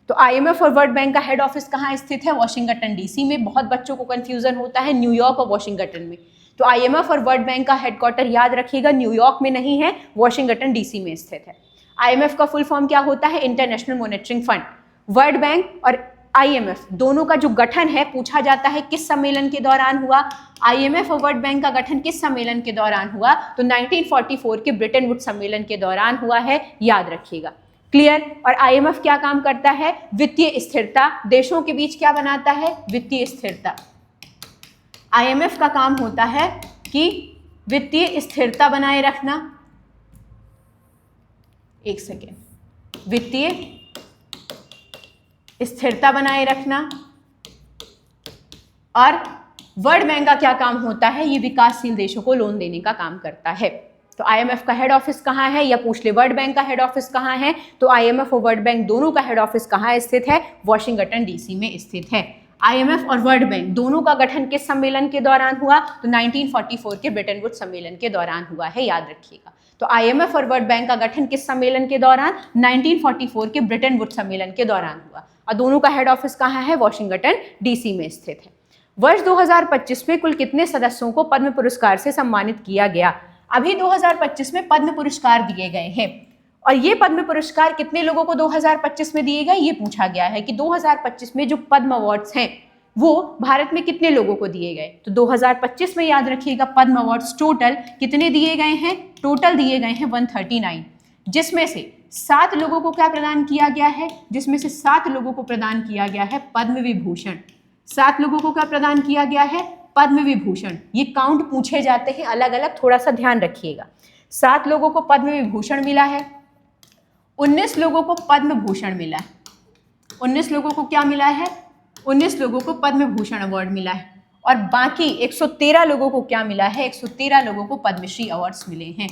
S1: तो आईएमएफ और वर्ल्ड बैंक का हेड ऑफिस कहाँ स्थित है? वॉशिंगटन डीसी में। बहुत बच्चों को कंफ्यूजन होता है न्यूयॉर्क और वॉशिंगटन में। तो आईएमएफ और वर्ल्ड बैंक का हेडक्वार्टर याद रखिएगा न्यूयॉर्क में नहीं है, वॉशिंगटन डीसी में स्थित है। आईएमएफ का फुल फॉर्म क्या होता है? International monitoring fund. World bank और आईएमएफ दोनों का जो गठन है पूछा जाता है किस सम्मेलन के दौरान हुआ? आईएमएफ और वर्ल्ड बैंक का गठन किस सम्मेलन के दौरान हुआ? तो 1944 के ब्रिटेन वुड्स सम्मेलन के दौरान हुआ है, याद रखिएगा। क्लियर? और आईएमएफ क्या काम करता है? वित्तीय स्थिरता, देशों के बीच क्या बनाता है? वित्तीय स्थिरता। आईएमएफ का काम होता है कि वित्तीय स्थिरता बनाए रखना। एक सेकेंड, वित्तीय स्थिरता बनाए रखना। और वर्ल्ड बैंक का क्या काम होता है? ये विकासशील देशों को लोन देने का काम करता है। तो आईएमएफ का हेड ऑफिस कहाँ है? या पूछ ले वर्ल्ड बैंक का हेड ऑफिस कहाँ है? तो आईएमएफ और वर्ल्ड बैंक दोनों का हेड ऑफिस कहाँ स्थित है? वॉशिंगटन डीसी में स्थित है। आईएमएफ और वर्ल्ड बैंक दोनों का गठन किस सम्मेलन के दौरान हुआ? तो 1944 के ब्रिटेन वुड्स सम्मेलन के दौरान हुआ है, याद रखिएगा। तो आईएमएफ और वर्ल्ड बैंक का गठन किस सम्मेलन के दौरान? 1944 के ब्रिटेन वुड्स सम्मेलन के दौरान हुआ। और दोनों का हेड ऑफिस कहाँ है? वॉशिंगटन डीसी में स्थित है। वर्ष 2025 में कुल कितने सदस्यों को पद्म पुरस्कार से सम्मानित किया गया? अभी 2025 में पद्म पुरस्कार दिए गए हैं और ये पद्म पुरस्कार कितने लोगों को 2025 में दिए गए, ये पूछा गया है कि 2025 में जो पद्म अवार्ड्स हैं वो भारत में कितने लोगों को दिए गए। तो 2025 में याद रखिएगा पद्म अवार्ड्स टोटल कितने दिए गए हैं, टोटल दिए गए हैं 139, जिसमें से 7 लोगों को क्या प्रदान किया गया है, जिसमें से 7 लोगों को प्रदान किया गया है पद्म विभूषण। 7 लोगों को क्या प्रदान किया गया है, पद्म विभूषण। ये काउंट पूछे जाते हैं अलग अलग, थोड़ा सा ध्यान रखिएगा। 7 लोगों को पद्म विभूषण मिला है, 19 लोगों को पद्म भूषण मिला है। 19 लोगों को क्या मिला है, 19 लोगों को पद्म भूषण अवार्ड मिला है। और बाकी 113 लोगों को क्या मिला है, 113 लोगों को पद्मश्री अवार्ड्स मिले हैं।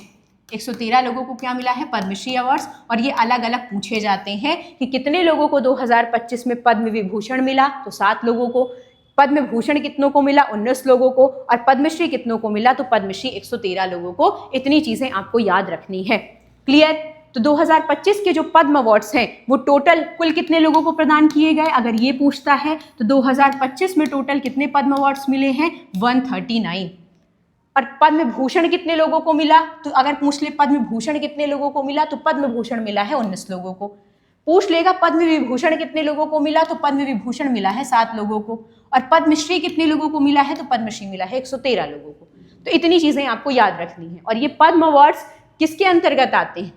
S1: 113 लोगों को क्या मिला है, पद्मश्री अवार्ड्स। और ये अलग अलग पूछे जाते हैं कि कितने लोगों को 2025 में पद्म विभूषण मिला, तो 7 लोगों को। पद्म भूषण कितनों को मिला, 19 लोगों को। और पद्मश्री कितनों को मिला, तो पद्मश्री 113 लोगों को। इतनी चीजें आपको याद रखनी है। क्लियर। तो 2025 के जो पद्म अवार्ड्स हैं वो टोटल कुल कितने लोगों को प्रदान किए गए, अगर ये पूछता है तो 2025 में टोटल कितने पद्म अवार्ड्स मिले हैं, 139। और पद्म भूषण कितने लोगों को मिला, तो अगर पूछ ले पद्म भूषण कितने लोगों को मिला, तो पद्म भूषण मिला है 19 लोगों को। पूछ लेगा पद्म विभूषण कितने लोगों को मिला, तो पद्म विभूषण मिला है 7 लोगों को। और पद्मश्री कितने लोगों को मिला है, तो पद्मश्री मिला है 113 लोगों को। तो इतनी चीजें आपको याद रखनी है। और ये पद्म अवार्ड्स किसके अंतर्गत आते हैं,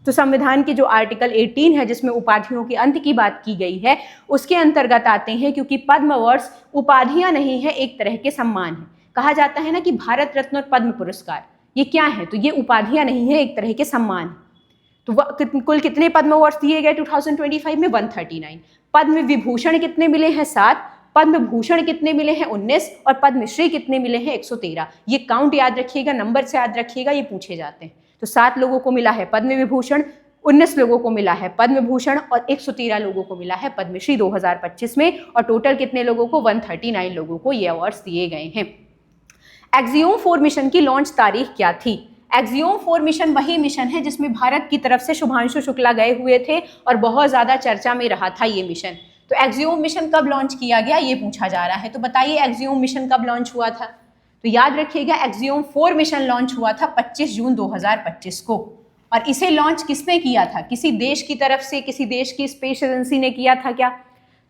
S1: तो संविधान के जो आर्टिकल 18 है जिसमें उपाधियों के अंत की बात की गई है उसके अंतर्गत आते हैं, क्योंकि पद्म अवार्ड्स उपाधियां नहीं है, एक तरह के सम्मान है। कहा जाता है ना कि भारत रत्न और पद्म पुरस्कार ये क्या है, तो ये उपाधियां नहीं है, एक तरह के सम्मान है। तो कुल कितने पद्म अवार्ड्स दिए गए 2025 में, 139। पद्म विभूषण कितने मिले हैं, 7। पद्म भूषण कितने मिले हैं, 19। और पद्मश्री कितने मिले हैं, 113। ये काउंट याद रखिएगा, नंबर से याद रखिएगा, ये पूछे जाते हैं। तो 7 लोगों को मिला है पद्म विभूषण, 19 लोगों को मिला है पद्म भूषण और 113 लोगों को मिला है पद्मश्री 2025 में। और टोटल कितने लोगों को, 139 लोगों को ये अवार्ड्स दिए गए हैं। एक्सियोम 4 मिशन की लॉन्च तारीख क्या थी। एक्सियोम 4 मिशन वही मिशन है जिसमें भारत की तरफ से शुभांशु शुक्ला गए हुए थे और बहुत ज्यादा चर्चा में रहा था ये मिशन। तो एक्सियोम मिशन कब लॉन्च किया गया, ये पूछा जा रहा है। तो बताइए एक्सियोम मिशन कब लॉन्च हुआ था, तो याद रखिएगा एक्सियोम 4 मिशन लॉन्च हुआ था 25 जून 2025 को। और इसे लॉन्च किसने किया था, किसी देश की तरफ से, किसी देश की स्पेस एजेंसी ने किया था क्या,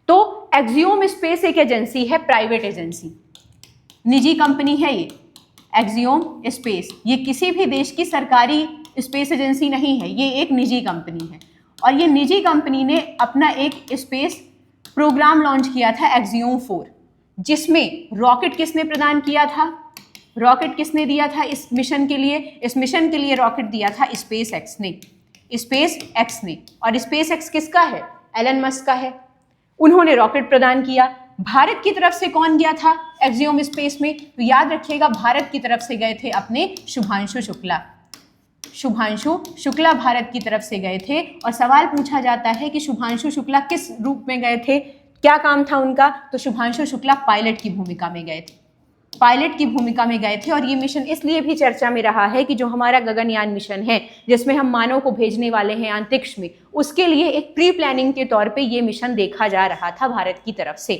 S1: तो एक्सियोम स्पेस एक एजेंसी है, प्राइवेट एजेंसी, निजी कंपनी है ये एक्सियोम स्पेस। ये किसी भी देश की सरकारी स्पेस एजेंसी नहीं है, ये एक निजी कंपनी है। और ये निजी कंपनी ने अपना एक स्पेस प्रोग्राम लॉन्च किया था एक्सियोम 4, जिसमें रॉकेट किसने प्रदान किया था, रॉकेट किसने दिया था इस मिशन के लिए, इस मिशन के लिए रॉकेट दिया था स्पेस एक्स ने, स्पेस एक्स ने। और स्पेस एक्स किसका है, एलन मस्क का है, उन्होंने रॉकेट प्रदान किया। भारत की तरफ से कौन गया था एक्सियोम स्पेस में, तो याद रखिएगा भारत की तरफ से गए थे अपने शुभांशु शुक्ला। शुभांशु शुक्ला भारत की तरफ से गए थे। और सवाल पूछा जाता है कि शुभांशु शुक्ला किस रूप में गए थे, क्या काम था उनका, तो शुभांशु शुक्ला पायलट की भूमिका में गए थे, पायलट की भूमिका में गए थे। और ये मिशन इसलिए भी चर्चा में रहा है कि जो हमारा गगनयान मिशन है जिसमें हम मानव को भेजने वाले हैं अंतरिक्ष में, उसके लिए एक प्री प्लानिंग के तौर पे ये मिशन देखा जा रहा था भारत की तरफ से।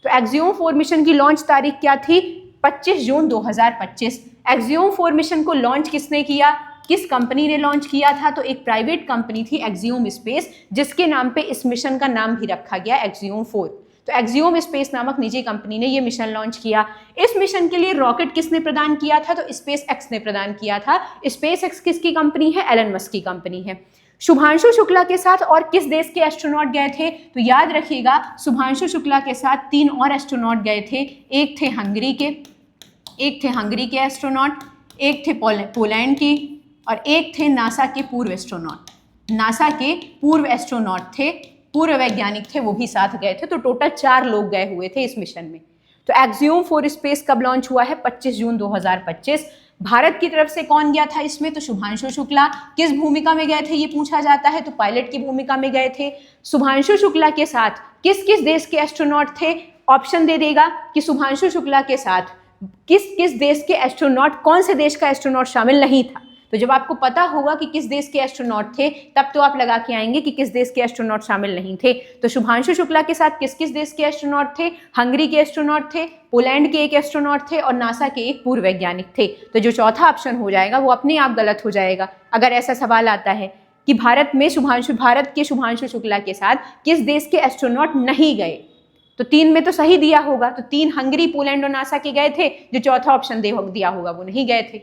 S1: तो एक्सियोम 4 मिशन की लॉन्च तारीख क्या थी, 25 जून 2025। एक्सियोम 4 मिशन को लॉन्च किसने किया, किस कंपनी ने लॉन्च किया था, तो एक प्राइवेट कंपनी थी एक्सियोम स्पेस, जिसके नाम पे इस मिशन का नाम भी रखा गया एक्सियोम 4। तो एक्सियोम स्पेस नामक निजी कंपनी ने ये मिशन लॉन्च किया। इस मिशन के लिए रॉकेट किसने प्रदान किया था, तो स्पेस एक्स ने प्रदान किया था। स्पेस एक्स किसकी कंपनी है, एलन मस्क की कंपनी है। शुभांशु शुक्ला के साथ और किस देश के एस्ट्रोनॉट गए थे, तो याद रखिएगा शुभांशु शुक्ला के साथ 3 और एस्ट्रोनॉट गए थे। एक थे हंगरी के एस्ट्रोनॉट, एक थे पोलैंड के और एक थे नासा के पूर्व एस्ट्रोनॉट। नासा के पूर्व एस्ट्रोनॉट थे, पूर्व वैज्ञानिक थे, वो भी साथ गए थे। तो टोटल 4 लोग गए हुए थे इस मिशन में। तो एक्सियोम 4 स्पेस कब लॉन्च हुआ है, 25 जून 2025। भारत की तरफ से कौन गया था इसमें, तो शुभांशु शुक्ला। किस भूमिका में गए थे ये पूछा जाता है, तो पायलट की भूमिका में गए थे। शुभांशु शुक्ला के साथ किस किस देश के एस्ट्रोनॉट थे, ऑप्शन दे देगा कि शुभांशु शुक्ला के साथ किस किस देश के एस्ट्रोनॉट, कौन से देश का एस्ट्रोनॉट शामिल नहीं था। तो जब आपको पता होगा कि किस देश के एस्ट्रोनॉट थे, तब तो आप लगा के आएंगे कि किस देश के एस्ट्रोनॉट शामिल नहीं थे। तो शुभांशु शुक्ला के साथ किस किस देश के एस्ट्रोनॉट थे, हंगरी के एस्ट्रोनॉट थे, पोलैंड के एक एस्ट्रोनॉट थे और नासा के एक पूर्व वैज्ञानिक थे। तो जो चौथा ऑप्शन हो जाएगा वो अपने आप गलत हो जाएगा अगर ऐसा सवाल आता है कि भारत के शुभांशु शुक्ला के साथ किस देश के एस्ट्रोनॉट नहीं गए? तो 3 में तो सही दिया होगा, तो 3 हंगरी, पोलैंड और नासा के गए थे। जो चौथा ऑप्शन दिया होगा वो नहीं गए थे।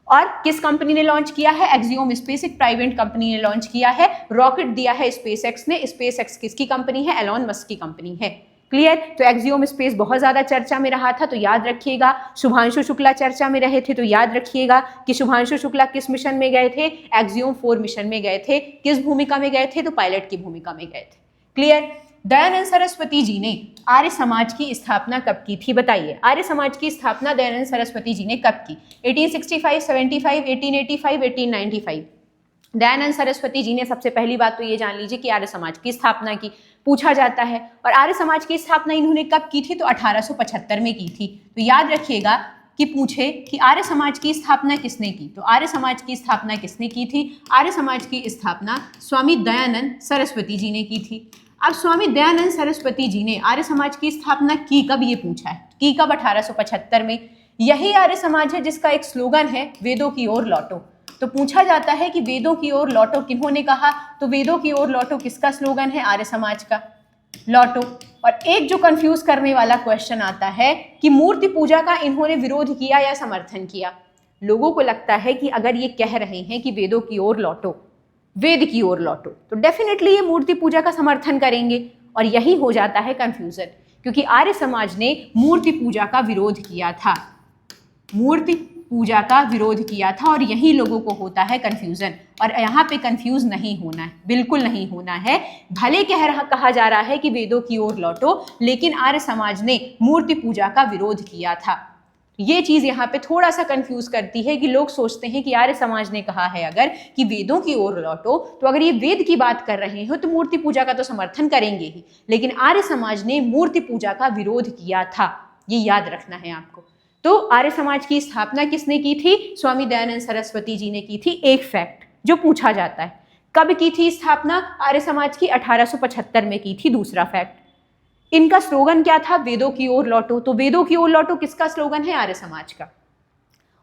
S1: और किस कंपनी ने लॉन्च किया है? एक्सियोम स्पेस, एक प्राइवेट कंपनी ने लॉन्च किया है। रॉकेट दिया है स्पेसएक्स ने। स्पेसएक्स किसकी कंपनी है? एलॉन मस्क की कंपनी है। क्लियर? तो एक्सियोम स्पेस बहुत ज्यादा चर्चा में रहा था, तो याद रखिएगा। शुभांशु शुक्ला चर्चा में रहे थे, तो याद रखिएगा कि शुभांशु शुक्ला किस मिशन में गए थे? एक्सियोम 4 मिशन में गए थे। किस भूमिका में गए थे? तो पायलट की भूमिका में गए थे। क्लियर? दयानंद सरस्वती जी ने आर्य समाज की स्थापना कब की थी? बताइए। आर्य समाज की स्थापना दयानंद सरस्वती जी ने कब की? 1865, 75, 1885, 1895। दयानंद सरस्वती जी ने सबसे पहली बात तो ये जान लीजिए कि आर्य समाज की स्थापना की, पूछा जाता है। और आर्य समाज की स्थापना इन्होंने कब की थी? तो 1875 में की थी। तो याद रखिएगा कि पूछे कि आर्य समाज की स्थापना किसने की, तो आर्य समाज की स्थापना किसने की थी? आर्य समाज की स्थापना स्वामी दयानंद सरस्वती जी ने की थी। अब स्वामी दयानंद सरस्वती जी ने आर्य समाज की स्थापना की कब? ये पूछा है। की कब? 1875 में। यही आर्य समाज है जिसका एक स्लोगन है, वेदों की ओर लौटो। तो पूछा जाता है कि वेदों की ओर लौटो किन्होंने कहा? तो वेदों की ओर लौटो किसका स्लोगन है? आर्य समाज का। लौटो। और एक जो कंफ्यूज करने वाला क्वेश्चन आता है कि मूर्ति पूजा का इन्होंने विरोध किया या समर्थन किया? लोगों को लगता है कि अगर ये कह रहे हैं कि वेदों की ओर लौटो, वेद की ओर लौटो, तो डेफिनेटली ये मूर्ति पूजा का समर्थन करेंगे। और यही हो जाता है कंफ्यूजन, क्योंकि आर्य समाज ने मूर्ति पूजा का विरोध किया था। मूर्ति पूजा का विरोध किया था, और यही लोगों को होता है कंफ्यूजन। और यहाँ पे कंफ्यूज नहीं होना है, बिल्कुल नहीं होना है। भले कहा जा रहा है कि वेदों की ओर लौटो, लेकिन आर्य समाज ने मूर्ति पूजा का विरोध किया था। ये चीज यहाँ पे थोड़ा सा कंफ्यूज करती है कि लोग सोचते हैं कि आर्य समाज ने कहा है अगर कि वेदों की ओर लौटो, तो अगर ये वेद की बात कर रहे हो तो मूर्ति पूजा का तो समर्थन करेंगे ही, लेकिन आर्य समाज ने मूर्ति पूजा का विरोध किया था। ये याद रखना है आपको। तो आर्य समाज की स्थापना किसने की थी? स्वामी दयानंद सरस्वती जी ने की थी। एक फैक्ट जो पूछा जाता है, कब की थी स्थापना आर्य समाज की? 1875 में की थी। दूसरा फैक्ट, इनका स्लोगन क्या था? वेदों की ओर लौटो। तो वेदों की ओर लौटो किसका स्लोगन है? आर्य समाज का।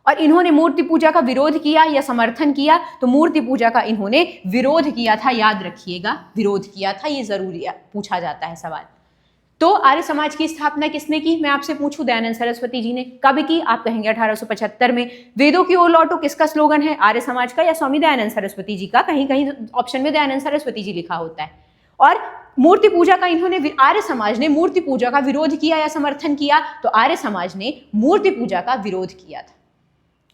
S1: और इन्होंने मूर्ति पूजा का विरोध किया या समर्थन किया? तो मूर्ति पूजा का इन्होंने विरोध किया था। याद रखिएगा, विरोध किया था, ये जरूरी पूछा जाता है सवाल। तो आर्य समाज की स्थापना किसने की? मैं आपसे पूछूं, दयानंद सरस्वती जी ने। कब की? आप कहेंगे 1875 में। वेदों की ओर लौटो किसका स्लोगन है? आर्य समाज का या स्वामी दयानंद सरस्वती जी का? कहीं कहीं ऑप्शन में दयानंद सरस्वती जी लिखा होता है। और मूर्ति पूजा का इन्होंने, आर्य समाज ने मूर्ति पूजा का विरोध किया या समर्थन किया? तो आर्य समाज ने मूर्ति पूजा का विरोध किया था।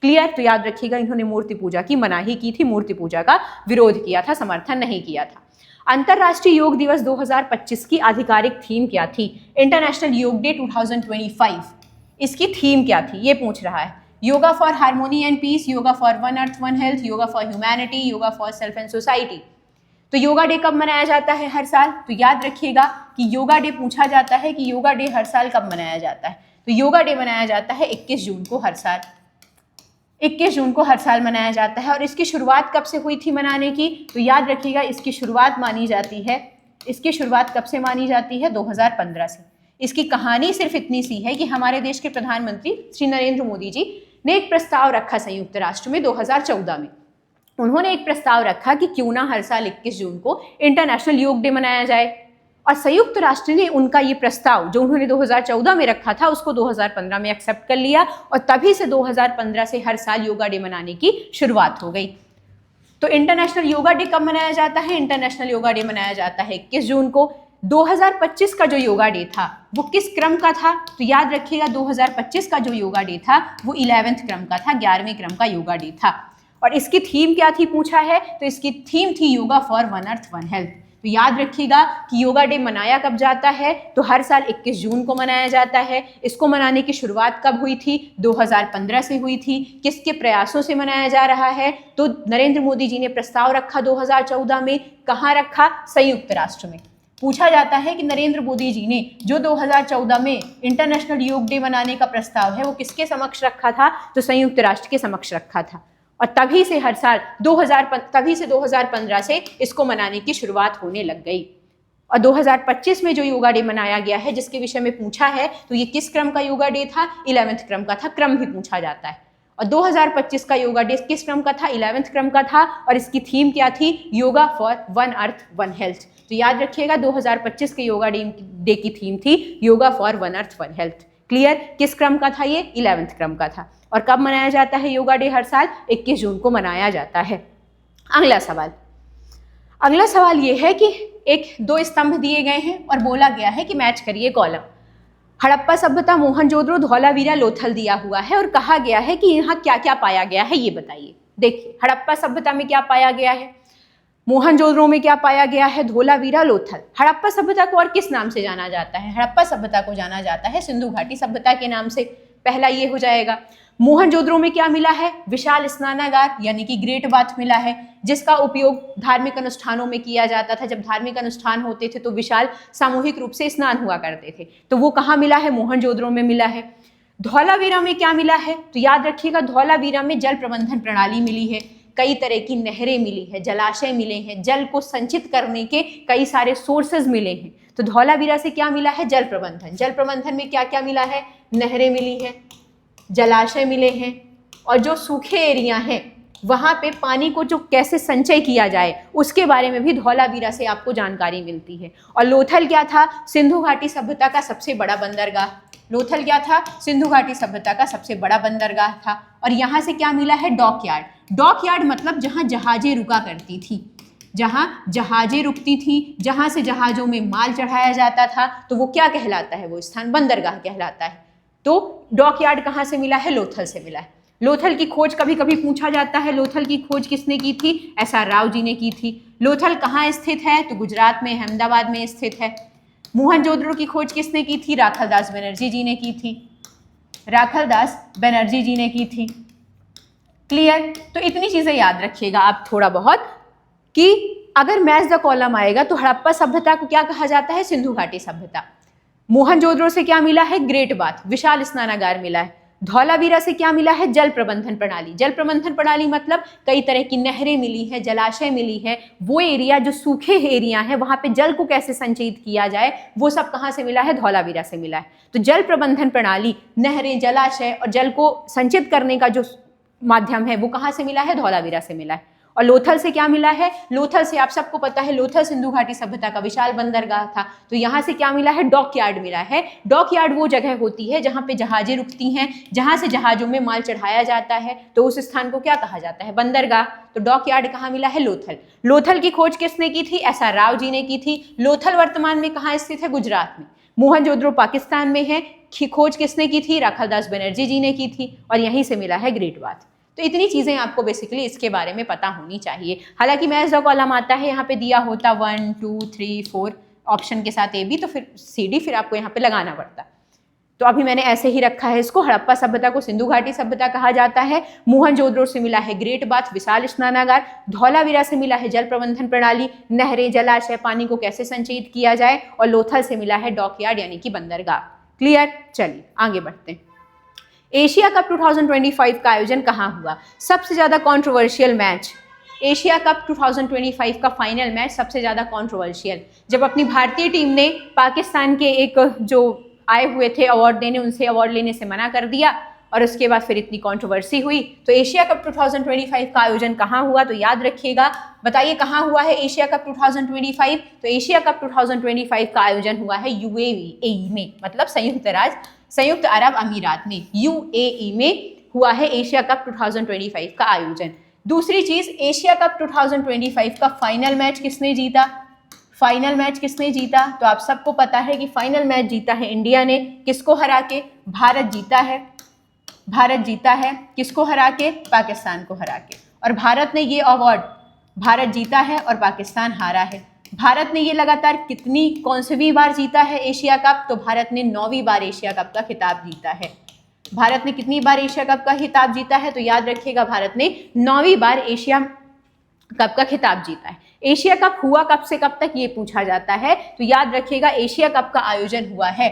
S1: क्लियर? तो याद रखिएगा, इन्होंने मूर्ति पूजा की मनाही की थी, मूर्ति पूजा का विरोध किया था, समर्थन नहीं किया था। अंतरराष्ट्रीय योग दिवस 2025 की आधिकारिक थीम क्या थी? इंटरनेशनल योग डे 2025, इसकी थीम क्या थी? ये पूछ रहा है। Yoga for harmony and peace, yoga for one earth one health, yoga for humanity, yoga for self and society. तो योगा डे कब मनाया जाता है? हर साल। तो याद रखिएगा कि योगा डे पूछा जाता है कि योगा डे हर साल कब मनाया जाता है? तो योगा डे मनाया जाता है 21 जून को हर साल। 21 जून को हर साल मनाया जाता है। और इसकी शुरुआत कब से हुई थी मनाने की? तो याद रखिएगा, इसकी शुरुआत मानी जाती है, इसकी शुरुआत कब से मानी जाती है? 2015 से। इसकी कहानी सिर्फ इतनी सी है कि हमारे देश के प्रधानमंत्री श्री नरेंद्र मोदी जी ने एक प्रस्ताव रखा संयुक्त राष्ट्र में 2014 में। उन्होंने एक प्रस्ताव रखा कि क्यों ना हर साल 21 जून को इंटरनेशनल योग डे मनाया जाए। और संयुक्त राष्ट्र ने उनका ये प्रस्ताव जो उन्होंने 2014 में रखा था उसको 2015 में एक्सेप्ट कर लिया, और तभी से 2015 से हर साल योगा डे मनाने की शुरुआत हो गई। तो इंटरनेशनल योगा डे कब मनाया जाता है? इंटरनेशनल योगा डे मनाया जाता है 21 जून को। 2025 का जो योगा डे था वो किस क्रम का था? तो याद रखिएगा, 2025 का जो योगा डे था वो 11वें क्रम का था, 11वें क्रम का योगा डे था। और इसकी थीम क्या थी पूछा है? तो इसकी थीम थी yoga for one earth one health. तो याद रखिएगा कि योगा डे मनाया कब जाता है? तो हर साल 21 जून को मनाया जाता है। इसको मनाने की शुरुआत कब हुई थी? 2015 से हुई थी। किसके प्रयासों से मनाया जा रहा है? तो नरेंद्र मोदी जी ने प्रस्ताव रखा 2014 में। कहाँ रखा? संयुक्त राष्ट्र में। पूछा जाता है कि नरेंद्र मोदी जी ने जो 2014 में इंटरनेशनल योग डे मनाने का प्रस्ताव है वो किसके समक्ष रखा था? तो संयुक्त राष्ट्र के समक्ष रखा था। और तभी से हर साल 2015 से इसको मनाने की शुरुआत होने लग गई। और 2025 में जो योगा डे मनाया गया है जिसके विषय में पूछा है, तो ये किस क्रम का योगा डे था? 11वें क्रम का था। क्रम भी पूछा जाता है। और 2025 का योगा डे किस क्रम का था? 11वें क्रम का था और इसकी थीम क्या थी? Yoga for one earth one health. तो याद रखिएगा 2025 के योगा डे की थीम थी yoga for one earth one health. Clear? किस क्रम का था ये? 11वें क्रम का था। और कब मनाया जाता है योगा डे? हर साल 21 जून को मनाया जाता है। अगला सवाल ये है कि एक 2 स्तंभ दिए गए हैं और बोला गया है कि मैच करिए कॉलम। हड़प्पा सभ्यता, मोहनजोदड़ो, धौलावीरा, लोथल दिया हुआ है और कहा गया है कि यहाँ क्या क्या पाया गया है ये बताइए। देखिए हड़प्पा सभ्यता में क्या पाया गया है, मोहनजोदड़ो में क्या पाया गया है, धौलावीरा, लोथल। हड़प्पा सभ्यता को और किस नाम से जाना जाता है? हड़प्पा सभ्यता को जाना जाता है सिंधु घाटी सभ्यता के नाम से। पहला ये हो जाएगा। मोहनजोदड़ो में क्या मिला है? विशाल स्नानागार यानी कि ग्रेट बाथ मिला है, जिसका उपयोग धार्मिक अनुष्ठानों में किया जाता था। जब धार्मिक अनुष्ठान होते थे तो विशाल सामूहिक रूप से स्नान हुआ करते थे, तो वो कहाँ मिला है? मोहनजोदड़ो में मिला है। धौलावीरा में क्या मिला है? तो याद रखिएगा धौलावीरा में जल प्रबंधन प्रणाली मिली है, कई तरह की नहरें मिली है, जलाशय मिले हैं, जल को संचित करने के कई सारे सोर्सेज मिले हैं। तो धौलावीरा से क्या मिला है? जल प्रबंधन। जल प्रबंधन में क्या क्या मिला है? नहरें मिली है, जलाशय मिले हैं, और जो सूखे एरिया हैं वहां पे पानी को जो कैसे संचय किया जाए उसके बारे में भी धौलावीरा से आपको जानकारी मिलती है। और लोथल क्या था? सिंधु घाटी सभ्यता का सबसे बड़ा बंदरगाह। लोथल क्या था? सिंधु घाटी सभ्यता का सबसे बड़ा बंदरगाह था। और यहाँ से क्या मिला है? डॉकयार्ड। डॉकयार्ड मतलब जहाँ जहाजें रुका करती थी, जहाँ जहाजें रुकती थी, जहाँ से जहाजों में माल चढ़ाया जाता था, तो वो क्या कहलाता है? वो स्थान बंदरगाह कहलाता है। तो डॉकयार्ड कहाँ से मिला है? लोथल से मिला है। लोथल की खोज कभी कभी पूछा जाता है, लोथल की खोज किसने की थी? SR राव जी ने की थी। लोथल कहाँ स्थित है? तो गुजरात में अहमदाबाद में स्थित है। मोहनजोदड़ो की खोज किसने की थी? राखालदास बनर्जी जी ने की थी। राखालदास बनर्जी जी ने की थी। क्लियर? तो इतनी चीजें याद रखिएगा आप थोड़ा बहुत कि अगर मैच द कॉलम आएगा तो हड़प्पा सभ्यता को क्या कहा जाता है? सिंधु घाटी सभ्यता। मोहनजोदड़ो से क्या मिला है? ग्रेट बाथ, विशाल स्नानागार मिला है। धौलावीरा से क्या मिला है? जल प्रबंधन प्रणाली। जल प्रबंधन प्रणाली मतलब कई तरह की नहरें मिली है, जलाशय मिली है, वो एरिया जो सूखे एरिया है वहां पे जल को कैसे संचित किया जाए वो सब कहाँ से मिला है? धौलावीरा से मिला है। तो जल प्रबंधन प्रणाली, नहरें, जलाशय और जल को संचित करने का जो माध्यम है वो कहाँ से मिला है? धौलावीरा से मिला है। और लोथल से क्या मिला है? लोथल से आप सबको पता है लोथल सिंधु घाटी सभ्यता का विशाल बंदरगाह था, तो यहाँ से क्या मिला है? डॉकयार्ड मिला है। डॉकयार्ड वो जगह होती है जहाँ पे जहाजें रुकती हैं, जहाँ से जहाजों में माल चढ़ाया जाता है, तो उस स्थान को क्या कहा जाता है? बंदरगाह। तो डॉकयार्ड कहाँ मिला है? लोथल। लोथल की खोज किसने की थी? SR राव जी ने की थी। लोथल वर्तमान में कहाँ स्थित है? गुजरात में। मोहनजोदड़ो पाकिस्तान में है। खोज किसने की थी? राखालदास बनर्जी जी ने की थी। और यहीं से मिला है ग्रेट बाथ। तो इतनी चीजें आपको बेसिकली इसके बारे में पता होनी चाहिए। हालांकि मैच द कॉलम आता है, यहाँ पे दिया होता 1 2 3 4 ऑप्शन के साथ AB, तो फिर CD फिर आपको यहाँ पे लगाना पड़ता। तो अभी मैंने ऐसे ही रखा है इसको। हड़प्पा सभ्यता को सिंधु घाटी सभ्यता कहा जाता है। मोहनजोदड़ो से मिला है ग्रेट बाथ, विशाल स्नानागार। धौलावीरा से मिला है जल प्रबंधन प्रणाली, नहरें, जलाशय, पानी को कैसे संचित किया जाए। और लोथल से मिला है डॉकयार्ड यानी कि बंदरगाह। क्लियर? चलिए आगे बढ़ते हैं। एशिया कप 2025 का आयोजन कहाँ हुआ? सबसे ज्यादा कंट्रोवर्शियल मैच एशिया कप 2025 का फाइनल मैच, सबसे ज्यादा कंट्रोवर्शियल, जब अपनी भारतीय टीम ने पाकिस्तान के एक जो आए हुए थे अवार्ड देने, उनसे अवार्ड लेने से मना कर दिया और उसके बाद फिर इतनी कंट्रोवर्सी हुई। तो एशिया कप 2025 का आयोजन कहाँ हुआ? तो याद रखिएगा, बताइए कहाँ हुआ है एशिया कप 2025? तो एशिया कप 2025 का आयोजन हुआ है UAE में, मतलब संयुक्त अरब अमीरात में, UAE में हुआ है एशिया कप 2025 का आयोजन। दूसरी चीज, एशिया कप 2025 का फाइनल मैच किसने जीता? फाइनल मैच किसने जीता? तो आप सबको पता है कि फाइनल मैच जीता है इंडिया ने। किसको हरा के? भारत जीता है। भारत जीता है किसको हरा के? पाकिस्तान को हरा के। और भारत ने ये अवार्ड, भारत जीता है और पाकिस्तान हारा है। भारत ने ये लगातार कौनवीं बार जीता है एशिया कप? तो भारत ने 9वीं बार एशिया कप का खिताब जीता है। भारत ने कितनी बार एशिया कप का खिताब जीता है? तो याद रखिएगा भारत ने 9वीं बार एशिया कप का खिताब जीता है। एशिया कप हुआ कब से कब तक ये पूछा जाता है, तो याद रखिएगा एशिया कप का आयोजन हुआ है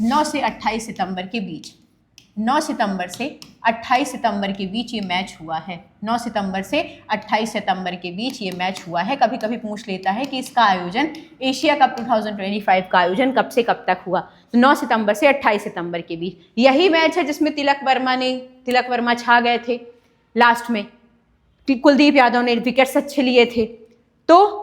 S1: 9 से 28 सितंबर के बीच। 9 सितंबर से 28 सितंबर के बीच ये मैच हुआ है। 9 सितंबर से 28 सितंबर के बीच ये मैच हुआ है। कभी कभी पूछ लेता है कि इसका आयोजन, एशिया कप 2025 का आयोजन कब से कब तक हुआ? तो 9 सितंबर से 28 सितंबर के बीच। यही मैच है जिसमें तिलक वर्मा छा गए थे लास्ट में, कुलदीप यादव ने विकेट्स अच्छे लिए थे। तो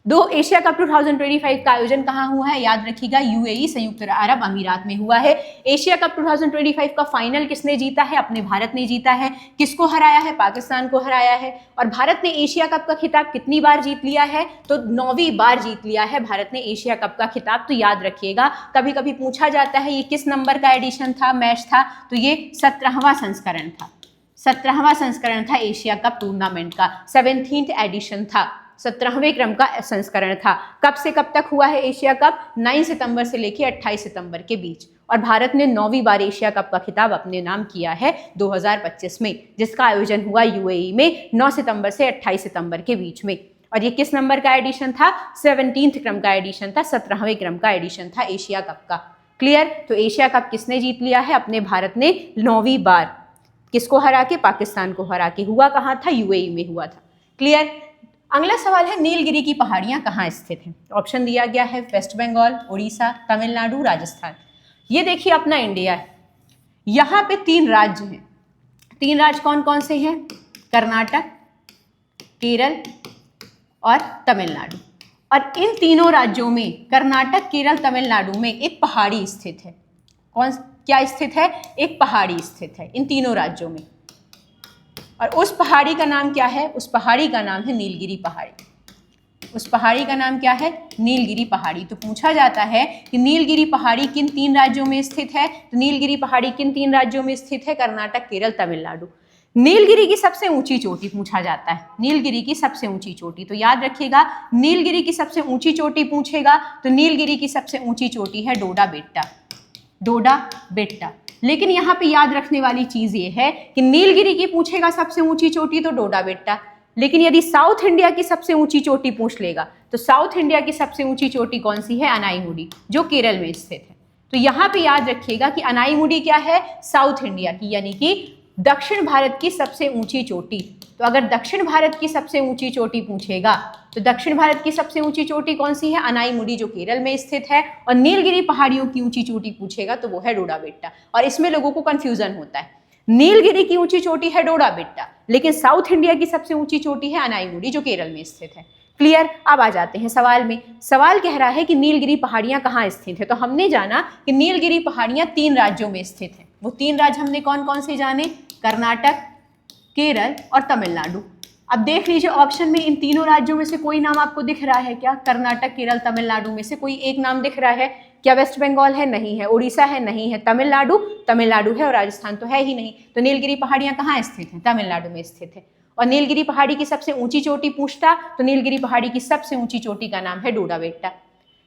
S1: दो एशिया कप 2025 का आयोजन कहाँ हुआ है, याद रखिएगा यूएई, संयुक्त अरब अमीरात में हुआ है। एशिया कप 2025 का फाइनल किसने जीता है, अपने भारत ने जीता है। किसको हराया है, पाकिस्तान को हराया है। और भारत ने एशिया कप का खिताब कितनी बार जीत लिया है, तो 9वीं बार जीत लिया है भारत ने एशिया कप का खिताब। तो याद रखिएगा, कभी कभी पूछा जाता है ये किस नंबर का एडिशन था, मैच था, तो ये 17वां संस्करण था। 17वां संस्करण था एशिया कप टूर्नामेंट का, 17th एडिशन था, 17वें क्रम का संस्करण था। कब से कब तक हुआ है एशिया कप, 9 सितंबर से लेकर 28 सितंबर के बीच। और भारत ने 9वीं बार एशिया कप का खिताब अपने नाम किया है 2025 में, जिसका आयोजन हुआ यूएई में 9 सितंबर से 28 सितंबर के बीच में। और ये किस नंबर का एडिशन था, 17th क्रम का एडिशन था, 17वें क्रम का एडिशन था एशिया कप का। क्लियर। तो एशिया कप किसने जीत लिया है, अपने भारत ने 9वीं बार। किसको हरा के, पाकिस्तान को हरा के। हुआ कहाँ था, यूएई में हुआ था। क्लियर। अगला सवाल है नीलगिरी की पहाड़ियां कहाँ स्थित हैं। ऑप्शन दिया गया है वेस्ट बंगाल, उड़ीसा, तमिलनाडु, राजस्थान। ये देखिए अपना इंडिया है, यहाँ पे 3 राज्य हैं। 3 राज्य कौन कौन से हैं, कर्नाटक, केरल और तमिलनाडु। और इन तीनों राज्यों में, कर्नाटक, केरल, तमिलनाडु में एक पहाड़ी स्थित है। कौन, क्या स्थित है, एक पहाड़ी स्थित है इन तीनों राज्यों में। और उस पहाड़ी का नाम क्या है, उस पहाड़ी का नाम है नीलगिरी पहाड़ी। उस पहाड़ी का नाम क्या है, नीलगिरी पहाड़ी। तो पूछा जाता है कि नीलगिरी पहाड़ी किन 3 राज्यों में स्थित है, तो नीलगिरी पहाड़ी किन 3 राज्यों में स्थित है, कर्नाटक, केरल, तमिलनाडु। नीलगिरी की सबसे ऊंची चोटी पूछा जाता है, नीलगिरी की सबसे ऊंची चोटी। तो याद रखिएगा, नीलगिरी की सबसे ऊंची चोटी पूछेगा तो नीलगिरी की सबसे ऊंची चोटी है डोडा बेट्टा, डोडा बेट्टा। लेकिन यहाँ पे याद रखने वाली चीज ये है कि नीलगिरी की पूछेगा सबसे ऊंची चोटी तो डोडा बेट्टा, लेकिन यदि साउथ इंडिया की सबसे ऊंची चोटी पूछ लेगा तो साउथ इंडिया की सबसे ऊंची चोटी कौन सी है, अनाईमुडी, जो केरल में स्थित है। तो यहाँ पे याद रखिएगा कि अनाईमुडी क्या है, साउथ इंडिया की, यानी कि दक्षिण भारत की सबसे ऊंची चोटी। तो अगर दक्षिण भारत की सबसे ऊंची चोटी पूछेगा तो दक्षिण भारत की सबसे ऊंची चोटी कौन सी है, अनाईमुडी, जो केरल में स्थित है। और नीलगिरी पहाड़ियों की ऊंची चोटी पूछेगा तो वो है डोडा बेट्टा। और इसमें लोगों को कंफ्यूजन होता है, नीलगिरी की ऊंची चोटी है डोडा बेट्टा, लेकिन साउथ इंडिया की सबसे ऊंची चोटी है अनाईमुडी, जो केरल में स्थित है। क्लियर। अब आ जाते हैं सवाल में। सवाल कह रहा है कि नीलगिरी पहाड़ियां कहाँ स्थित है। तो हमने जाना कि नीलगिरी पहाड़ियां 3 राज्यों में स्थित है। वो 3 राज्य हमने कौन कौन से जाने, कर्नाटक, केरल और तमिलनाडु। अब देख लीजिए ऑप्शन में इन तीनों राज्यों में से कोई नाम आपको दिख रहा है क्या, कर्नाटक, केरल, तमिलनाडु में से कोई एक नाम दिख रहा है क्या। वेस्ट बंगाल है, नहीं है। उड़ीसा है, नहीं है। तमिलनाडु, तमिलनाडु है, और राजस्थान तो है ही नहीं। तो नीलगिरी पहाड़ियां कहाँ स्थित हैं, तमिलनाडु में स्थित है। और नीलगिरी पहाड़ी की सबसे ऊंची चोटी पूछता तो नीलगिरी पहाड़ी की सबसे ऊंची चोटी का नाम है डोडा बेट्टा।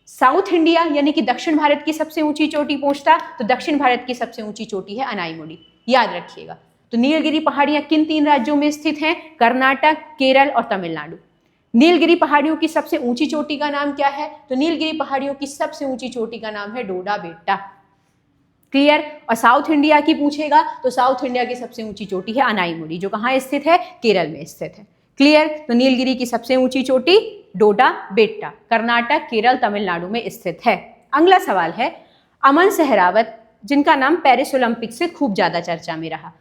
S1: साउथ इंडिया यानी कि दक्षिण भारत की सबसे ऊंची चोटी पूछता तो दक्षिण भारत की सबसे ऊंची चोटी है अनाईमुडी, याद रखिएगा। तो नीलगिरी पहाड़ियां किन 3 राज्यों में स्थित हैं, कर्नाटक, केरल और तमिलनाडु। नीलगिरी पहाड़ियों की सबसे ऊंची चोटी का नाम क्या है, तो नीलगिरी पहाड़ियों की सबसे ऊंची चोटी का नाम है डोडा बेट्टा। क्लियर। और साउथ इंडिया की पूछेगा तो साउथ इंडिया की सबसे ऊंची चोटी है अनाईमुडी, जो कहाँ स्थित है, केरल में स्थित है। क्लियर। तो नीलगिरी की सबसे ऊंची चोटी डोडा बेट्टा, कर्नाटक, केरल, तमिलनाडु में स्थित है। अगला सवाल है अमन सहरावत, जिनका नाम पेरिस ओलंपिक से खूब ज्यादा चर्चा में रहा।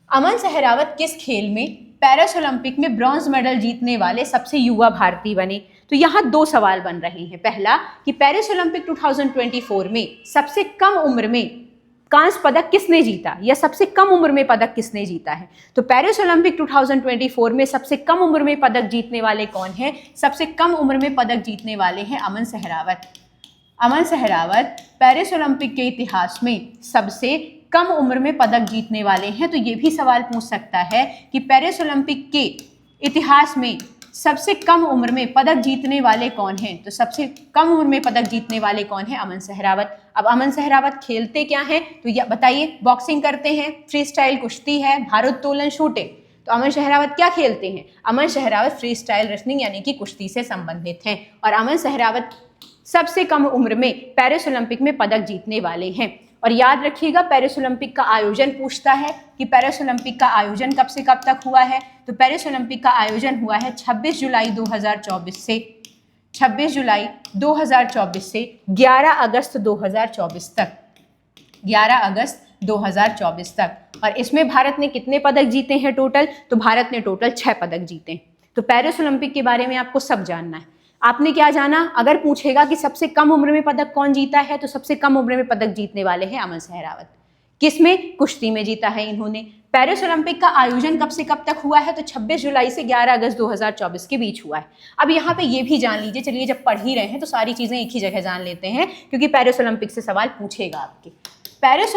S1: अमन सहरावत किस खेल में पेरिस ओलंपिक में ब्रॉन्ज मेडल जीतने वाले सबसे युवा भारतीय बने। तो यहाँ 2 सवाल बन रहे हैं। पहला कि पेरिस ओलंपिक 2024 में सबसे कम उम्र में कांस्य पदक किसने जीता, या सबसे कम उम्र में पदक किसने जीता है। तो पेरिस ओलंपिक 2024 में सबसे कम उम्र में पदक जीतने वाले कौन हैं, सबसे कम उम्र में पदक जीतने वाले हैं अमन सहरावत। अमन सहरावत पेरिस ओलंपिक के इतिहास में सबसे कम उम्र में पदक जीतने वाले हैं। तो ये भी सवाल पूछ सकता है कि पेरिस ओलंपिक के इतिहास में सबसे कम उम्र में पदक जीतने वाले कौन हैं। तो सबसे कम उम्र में पदक जीतने वाले कौन है, अमन सहरावत। अब अमन सहरावत खेलते क्या हैं, तो ये बताइए। बॉक्सिंग करते हैं, फ्री स्टाइल कुश्ती है, भारोत्तोलन, शूटिंग। तो अमन सहरावत क्या खेलते हैं, अमन सहरावत फ्री स्टाइल रेसलिंग यानी कि कुश्ती से संबंधित हैं। और अमन सहरावत सबसे कम उम्र में पेरिस ओलंपिक में पदक जीतने वाले हैं। और याद रखिएगा पेरिस ओलंपिक का आयोजन पूछता है कि पेरिस ओलंपिक का आयोजन कब से कब तक हुआ है। तो पेरिस ओलंपिक का आयोजन हुआ है 26 जुलाई 2024 से 26 जुलाई 2024 से 11 अगस्त 2024 तक, 11 अगस्त 2024 तक। और इसमें भारत ने कितने पदक जीते हैं टोटल? तो भारत ने टोटल 6 पदक जीते हैं। तो पेरिस ओलंपिक के बारे में आपको सब जानना है। आपने क्या जाना? अगर पूछेगा कि सबसे कम उम्र में पदक कौन जीता है, तो सबसे कम उम्र में पदक जीतने वाले हैं अमन सहरावत। किसमें? कुश्ती में जीता है इन्होंने। पेरिस ओलंपिक का आयोजन कब से कब तक हुआ है? तो 26 जुलाई से 11 अगस्त 2024 के बीच हुआ है। अब यहाँ पे ये भी जान लीजिए, चलिए जब पढ़ ही रहे हैं तो सारी चीजें एक ही जगह जान लेते हैं, क्योंकि पेरिस ओलंपिक से सवाल पूछेगा आपके। पेरिस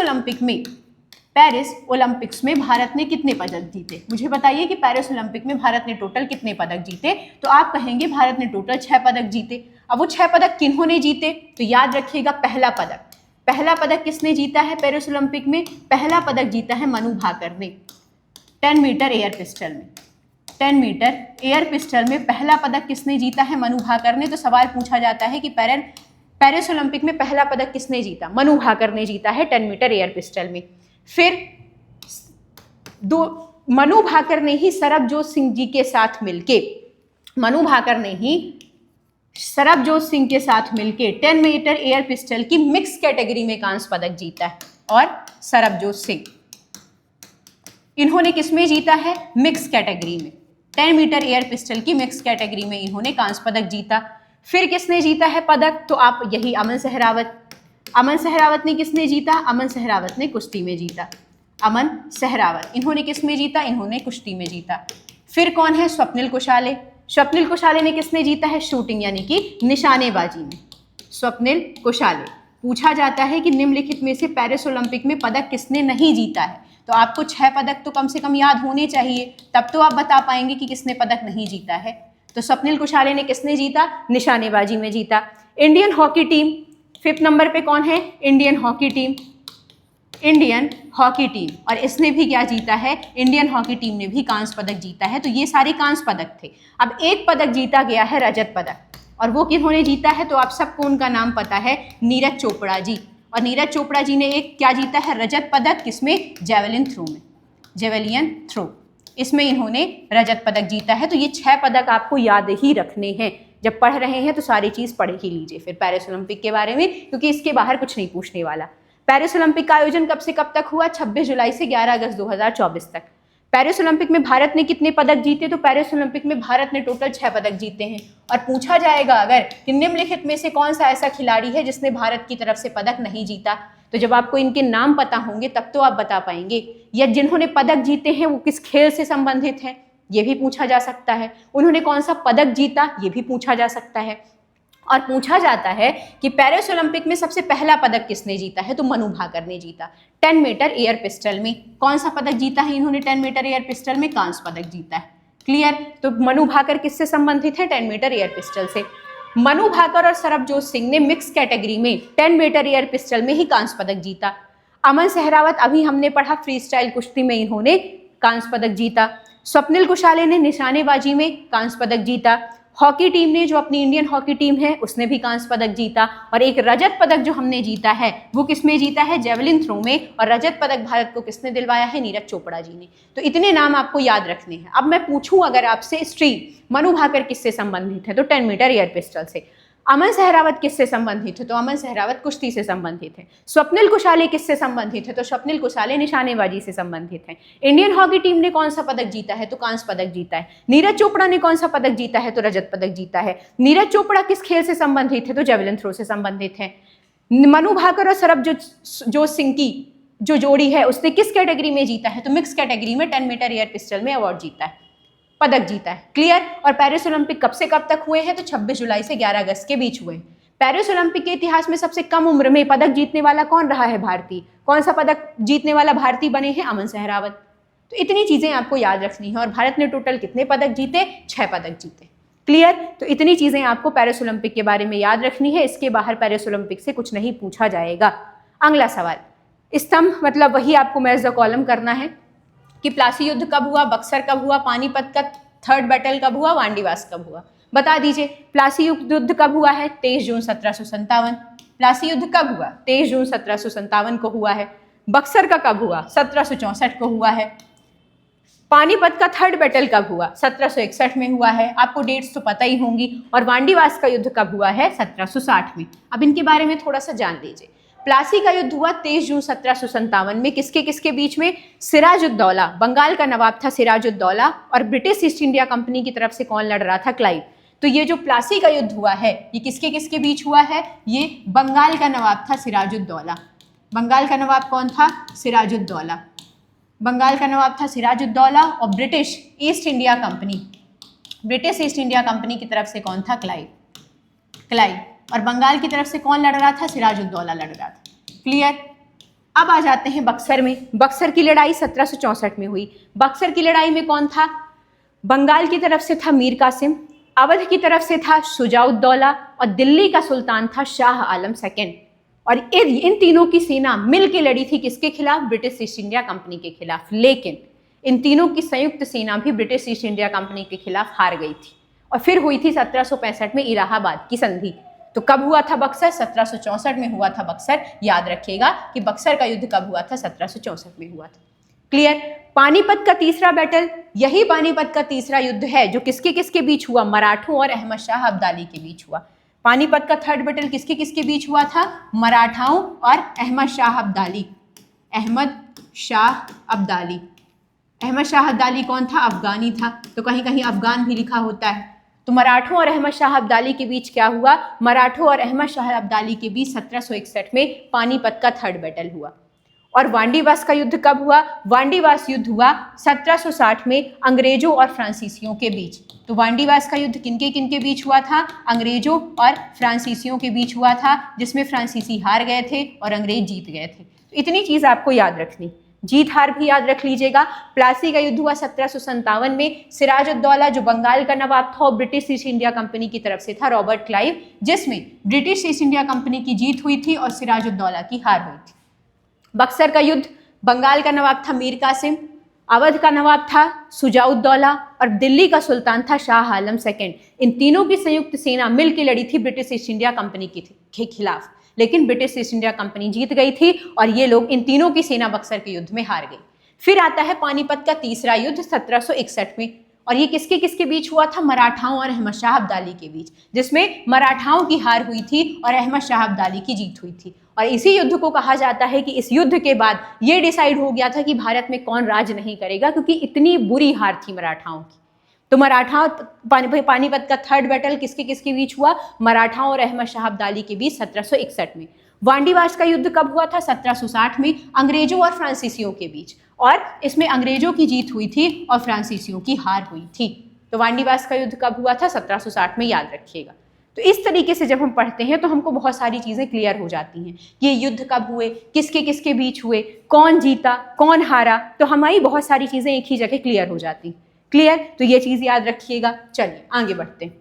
S1: ओलंपिक्स में भारत ने कितने पदक जीते? मुझे बताइए कि पेरिस ओलंपिक में भारत ने टोटल कितने पदक जीते? तो आप कहेंगे भारत ने टोटल 6 पदक जीते। अब वो 6 पदक किन्होंने जीते? तो याद रखिएगा, पहला पदक किसने जीता है पेरिस ओलंपिक में? पहला पदक जीता है मनु भाकर ने 10 मीटर एयर पिस्टल में। 10 मीटर एयर पिस्टल में पहला पदक किसने जीता है? मनु भाकर ने। तो सवाल पूछा जाता है कि पेरिस ओलंपिक में पहला पदक किसने जीता? मनु भाकर ने जीता है 10 मीटर एयर पिस्टल में। फिर मनु भाकर ने ही सरबजोत सिंह जी के साथ मिलके, मनु भाकर ने ही सरबजोत सिंह के साथ मिलके 10 मीटर एयर पिस्टल की मिक्स कैटेगरी में कांस्य पदक जीता है। और सरबजोत सिंह, इन्होंने किसमें जीता है? मिक्स कैटेगरी में। 10 मीटर एयर पिस्टल की मिक्स कैटेगरी में इन्होंने कांस्य पदक जीता। फिर किसने जीता है पदक? तो आप यही अमन सहरावत। अमन सहरावत ने किसने जीता? अमन सहरावत ने कुश्ती में जीता। अमन सहरावत, इन्होंने किस में जीता? इन्होंने कुश्ती में जीता। फिर कौन है? स्वप्निल कुशाले। स्वप्निल कुशाले ने किसने जीता है? शूटिंग यानी कि निशानेबाजी में। स्वप्निल कुशाले। पूछा जाता है कि निम्नलिखित में से पेरिस ओलंपिक में पदक किसने नहीं जीता है? तो आपको 6 पदक तो कम से कम याद होने चाहिए, तब तो आप बता पाएंगे कि किसने पदक नहीं जीता है। तो स्वप्निल कुशाले ने किसने जीता? निशानेबाजी में जीता। Indian hockey team 5th number पे कौन है? Indian hockey team. Indian hockey team, और इसने भी क्या जीता है? इंडियन हॉकी टीम ने भी कांस्य पदक जीता है। तो ये सारे कांस्य पदक थे। अब एक पदक जीता गया है रजत पदक, और वो किन्होंने जीता है? तो आप सबको उनका नाम पता है, नीरज चोपड़ा जी। और नीरज चोपड़ा जी ने एक क्या जीता है? रजत पदक। किसमें? जेवलिन थ्रो में। जेवलियन थ्रो, इसमें इन्होंने रजत पदक जीता है। तो ये 6 पदक आपको याद ही रखने हैं। जब पढ़ रहे हैं तो सारी चीज पढ़ ही लीजिए फिर पेरिस ओलंपिक के बारे में, क्योंकि इसके बाहर कुछ नहीं पूछने वाला। पेरिस ओलंपिक का आयोजन कब से कब तक हुआ? 26 जुलाई से 11 अगस्त 2024 तक। पेरिस ओलंपिक में भारत ने कितने पदक जीते? तो पेरिस ओलंपिक में भारत ने टोटल 6 पदक जीते हैं। और पूछा जाएगा अगर कि निम्नलिखित में से कौन सा ऐसा खिलाड़ी है जिसने भारत की तरफ से पदक नहीं जीता, तो जब आपको इनके नाम पता होंगे तब तो आप बता पाएंगे। या जिन्होंने पदक जीते हैं वो किस खेल से संबंधित हैं, ये भी पूछा जा सकता है। उन्होंने कौन सा पदक जीता, ये भी पूछा जा सकता है। और पूछा जाता है कि पेरिस ओलंपिक में सबसे पहला पदक किसने जीता है? तो मनु भाकर ने जीता 10 मीटर एयर पिस्टल में। कौन सा पदक जीता है इन्होंने? 10 मीटर एयर पिस्टल में कांस्य पदक जीता है। क्लियर? तो मनु भाकर किससे संबंधित है? 10 मीटर एयर पिस्टल से। मनु भाकर और सरबजोत सिंह ने मिक्स कैटेगरी में 10 मीटर एयर पिस्टल में ही कांस्य पदक जीता। अमन सहरावत, अभी हमने पढ़ा, फ्री स्टाइल कुश्ती में इन्होंने कांस्य पदक जीता। स्वप्निल कुशाले ने निशानेबाजी में कांस्य पदक जीता। हॉकी टीम ने, जो अपनी इंडियन हॉकी टीम है, उसने भी कांस्य पदक जीता। और एक रजत पदक जो हमने जीता है वो किसमें जीता है? जेवलिन थ्रो में। और रजत पदक भारत को किसने दिलवाया है? नीरज चोपड़ा जी ने। तो इतने नाम आपको याद रखने हैं। अब मैं पूछूं अगर आपसे स्ट्रीम, मनु भाकर किससे संबंधित है? तो 10 मीटर एयर पिस्टल से। अमन सहरावत किससे संबंधित है? तो अमन सहरावत कुश्ती से संबंधित है। स्वप्निल कुशाले किससे संबंधित है? तो स्वप्निल कुशाले निशानेबाजी से संबंधित है। इंडियन हॉकी टीम ने कौन सा पदक जीता है? तो कांस्य पदक जीता है। नीरज चोपड़ा ने कौन सा पदक जीता है? तो रजत पदक जीता है। नीरज चोपड़ा किस खेल से संबंधित है? तो जेवलिन थ्रो से संबंधित है। मनु भाकर और सरबजोत सिंह की जो जोड़ी है उसने किस कैटेगरी में जीता है? तो मिक्स कैटेगरी में 10 मीटर एयर पिस्टल में अवार्ड जीता है, पदक जीता है। क्लियर? और पेरिस ओलंपिक कब से कब तक हुए हैं? तो 26 जुलाई से 11 अगस्त के बीच हुए। पेरिस ओलंपिक के इतिहास में सबसे कम उम्र में पदक जीतने वाला कौन रहा है भारतीय? कौन सा पदक जीतने वाला भारतीय बने हैं? अमन सहरावत। तो इतनी चीजें आपको याद रखनी है। और भारत ने टोटल कितने पदक जीते? 6 पदक जीते। क्लियर? तो इतनी चीजें आपको पेरिस ओलंपिक के बारे में याद रखनी है। इसके बाहर पेरिस ओलंपिक से कुछ नहीं पूछा जाएगा। अगला सवाल, स्तंभ मतलब वही आपको मैच द कॉलम करना है कि प्लासी युद्ध कब हुआ, बक्सर कब हुआ, पानीपत का 3rd बैटल कब हुआ, वांडीवास कब हुआ? बता दीजिए। प्लासी युद्ध कब हुआ है? 23 जून 1757। प्लासी युद्ध कब हुआ? 23 जून 1757 को हुआ है। बक्सर का कब हुआ? 1764 को हुआ है। पानीपत का थर्ड बैटल कब हुआ? 1761 में हुआ है, आपको डेट्स तो पता ही होंगी। और वांडीवास का युद्ध कब हुआ है? 1760 में। अब इनके बारे में थोड़ा सा जान लीजिए। प्लासी का युद्ध हुआ 23 जून 1757 में। किसके किसके बीच में? सिराजुद्दौला, बंगाल का नवाब था सिराजुद्दौला, और ब्रिटिश ईस्ट इंडिया कंपनी की तरफ से कौन लड़ रहा था? क्लाइव। तो ये जो प्लासी का युद्ध हुआ है ये किसके किसके बीच हुआ है? ये बंगाल का नवाब था सिराजुद्दौला। बंगाल का नवाब कौन था? सिराजुद्दौला। बंगाल का नवाब था सिराजुद्दौला, और British east India company, British east India company की तरफ से कौन था? क्लाइव। क्लाइव। और बंगाल की तरफ से कौन लड़ रहा था? सिराजुद्दौला लड़ रहा था। क्लियर। अब आ जाते हैं बक्सर में। बक्सर की लड़ाई 1764 में हुई। बक्सर की लड़ाई में कौन था? बंगाल की तरफ से था मीर कासिम, अवध की तरफ से था शुजाउद्दौला, और दिल्ली का सुल्तान था शाह आलम सेकंड। और इन तीनों की सेना मिलकर लड़ी थी किसके खिलाफ? ब्रिटिश ईस्ट इंडिया कंपनी के खिलाफ। लेकिन इन तीनों की संयुक्त सेना भी ब्रिटिश ईस्ट इंडिया कंपनी के खिलाफ हार गई थी, और फिर हुई थी 1765 में इलाहाबाद की संधि। तो कब हुआ था बक्सर? 1764 में हुआ था बक्सर। याद रखिएगा कि बक्सर का युद्ध कब हुआ था? 1764 में हुआ था। क्लियर। पानीपत का तीसरा बैटल, यही पानीपत का तीसरा युद्ध है जो किसके किसके बीच हुआ? मराठों और अहमद शाह अब्दाली के बीच हुआ। पानीपत का थर्ड बैटल किसके किसके बीच हुआ था? मराठाओं और अहमद शाह अब्दाली। अहमद शाह अब्दाली। अहमद शाह अब्दाली कौन था? अफगानी था, तो कहीं कहीं अफगान भी लिखा होता है। तो मराठों और अहमद शाह अब्दाली के बीच क्या हुआ? मराठों और अहमद शाह अब्दाली के बीच 1761 में पानीपत का थर्ड बैटल हुआ। और वांडीवास का युद्ध कब हुआ? वांडीवास युद्ध हुआ 1760 में अंग्रेजों और फ्रांसीसियों के बीच। तो वांडीवास का युद्ध किनके बीच हुआ था? अंग्रेजों और फ्रांसीसियों के बीच हुआ था, जिसमें फ्रांसीसी हार गए थे और अंग्रेज जीत गए थे। तो इतनी चीज आपको याद रखनी, जीत हार भी याद रख लीजिएगा। प्लासी का युद्ध हुआ 1757 में। सिराजुद्दौला जो बंगाल का नवाब था और ब्रिटिश ईस्ट इंडिया कंपनी की तरफ से था, रॉबर्ट क्लाइव, जिसमें ब्रिटिश ईस्ट इंडिया कंपनी की जीत हुई थी और सिराजुद्दौला की हार हुई थी। बक्सर का युद्ध, बंगाल का नवाब था मीर कासिम, अवध का नवाब था शुजाउद्दौला, और दिल्ली का सुल्तान था शाह आलम सेकंड। इन तीनों की संयुक्त सेना मिलकर लड़ी थी ब्रिटिश ईस्ट इंडिया कंपनी के खिलाफ, लेकिन ब्रिटिश ईस्ट इंडिया कंपनी जीत गई थी और ये लोग, इन तीनों की सेना बक्सर के युद्ध में हार गई। फिर आता है पानीपत का तीसरा युद्ध 1761 में, और ये किसके किसके बीच हुआ था? मराठाओं और अहमद शाह अब्दाली के बीच, जिसमें मराठाओं की हार हुई थी और अहमद शाह अब्दाली की जीत हुई थी। और इसी युद्ध को कहा जाता है कि इस युद्ध के बाद ये डिसाइड हो गया था कि भारत में कौन राज नहीं करेगा, क्योंकि इतनी बुरी हार थी मराठाओं की। तो मराठा पानीपत का थर्ड बैटल किसके किसके बीच हुआ? मराठाओं और अहमद शाह अब्दाली के बीच 1761 में। वांडीवास का युद्ध कब हुआ था? 1760 में, अंग्रेजों और फ्रांसीसियों के बीच, और इसमें अंग्रेजों की जीत हुई थी और फ्रांसीसियों की हार हुई थी। तो वांडीवास का युद्ध कब हुआ था? 1760 में, याद रखिएगा। तो इस तरीके से जब हम पढ़ते हैं तो हमको बहुत सारी चीज़ें क्लियर हो जाती हैं। ये युद्ध कब हुए, किसके किसके बीच हुए, कौन जीता, कौन हारा, तो हमारी बहुत सारी चीज़ें एक ही जगह क्लियर हो जाती। क्लियर। तो ये चीज़ याद रखिएगा। चलिए आगे बढ़ते हैं।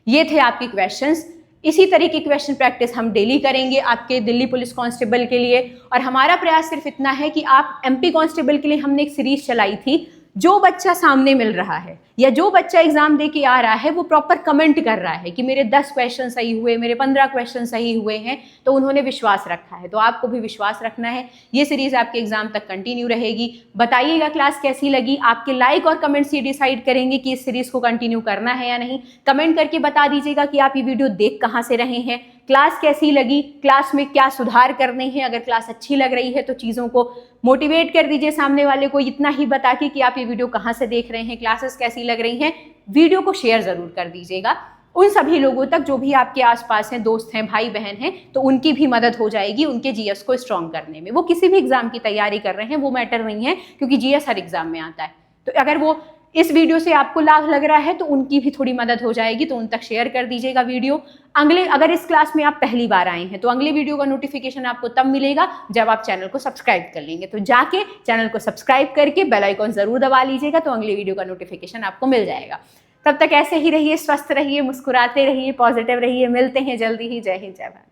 S1: ये थे आपके क्वेश्चंस। इसी तरह की क्वेश्चन प्रैक्टिस हम डेली करेंगे आपके दिल्ली पुलिस कांस्टेबल के लिए। और हमारा प्रयास सिर्फ इतना है कि आप एमपी कांस्टेबल के लिए हमने एक सीरीज चलाई थी, जो बच्चा सामने मिल रहा है या जो बच्चा एग्जाम दे के आ रहा है वो प्रॉपर कमेंट कर रहा है कि मेरे 10 क्वेश्चन सही हुए, मेरे 15 क्वेश्चन सही हुए हैं, तो उन्होंने विश्वास रखा है। तो आपको भी विश्वास रखना है। ये सीरीज आपके एग्जाम तक कंटिन्यू रहेगी। बताइएगा क्लास कैसी लगी। आपके लाइक और कमेंट्स ये डिसाइड करेंगे कि इस सीरीज को कंटिन्यू करना है या नहीं। कमेंट करके बता दीजिएगा कि आप ये वीडियो देख कहाँ से रहे हैं, क्लास कैसी लगी, क्लास में क्या सुधार करने हैं। अगर क्लास अच्छी लग रही है तो चीज़ों को मोटिवेट कर दीजिए सामने वाले को, इतना ही बता के कि आप ये वीडियो कहाँ से देख रहे हैं, क्लासेस कैसी लग रही हैं। वीडियो को शेयर ज़रूर कर दीजिएगा उन सभी लोगों तक जो भी आपके आसपास हैं, दोस्त हैं, भाई बहन हैं, तो उनकी भी मदद हो जाएगी उनके जीएस को स्ट्रॉन्ग करने में। वो किसी भी एग्जाम की तैयारी कर रहे हैं वो मैटर नहीं है, क्योंकि जीएस हर एग्जाम में आता है। तो अगर वो इस वीडियो से आपको लाभ लग रहा है तो उनकी भी थोड़ी मदद हो जाएगी, तो उन तक शेयर कर दीजिएगा वीडियो। अगर इस क्लास में आप पहली बार आए हैं तो अगले वीडियो का नोटिफिकेशन आपको तब मिलेगा जब आप चैनल को सब्सक्राइब कर लेंगे। तो जाके चैनल को सब्सक्राइब करके बेल आइकॉन जरूर दबा लीजिएगा, तो अगले वीडियो का नोटिफिकेशन आपको मिल जाएगा। तब तक ऐसे ही रहिए, स्वस्थ रहिए, मुस्कुराते रहिए, पॉजिटिव रहिए। मिलते हैं जल्दी ही। जय हिंद, जय भारत।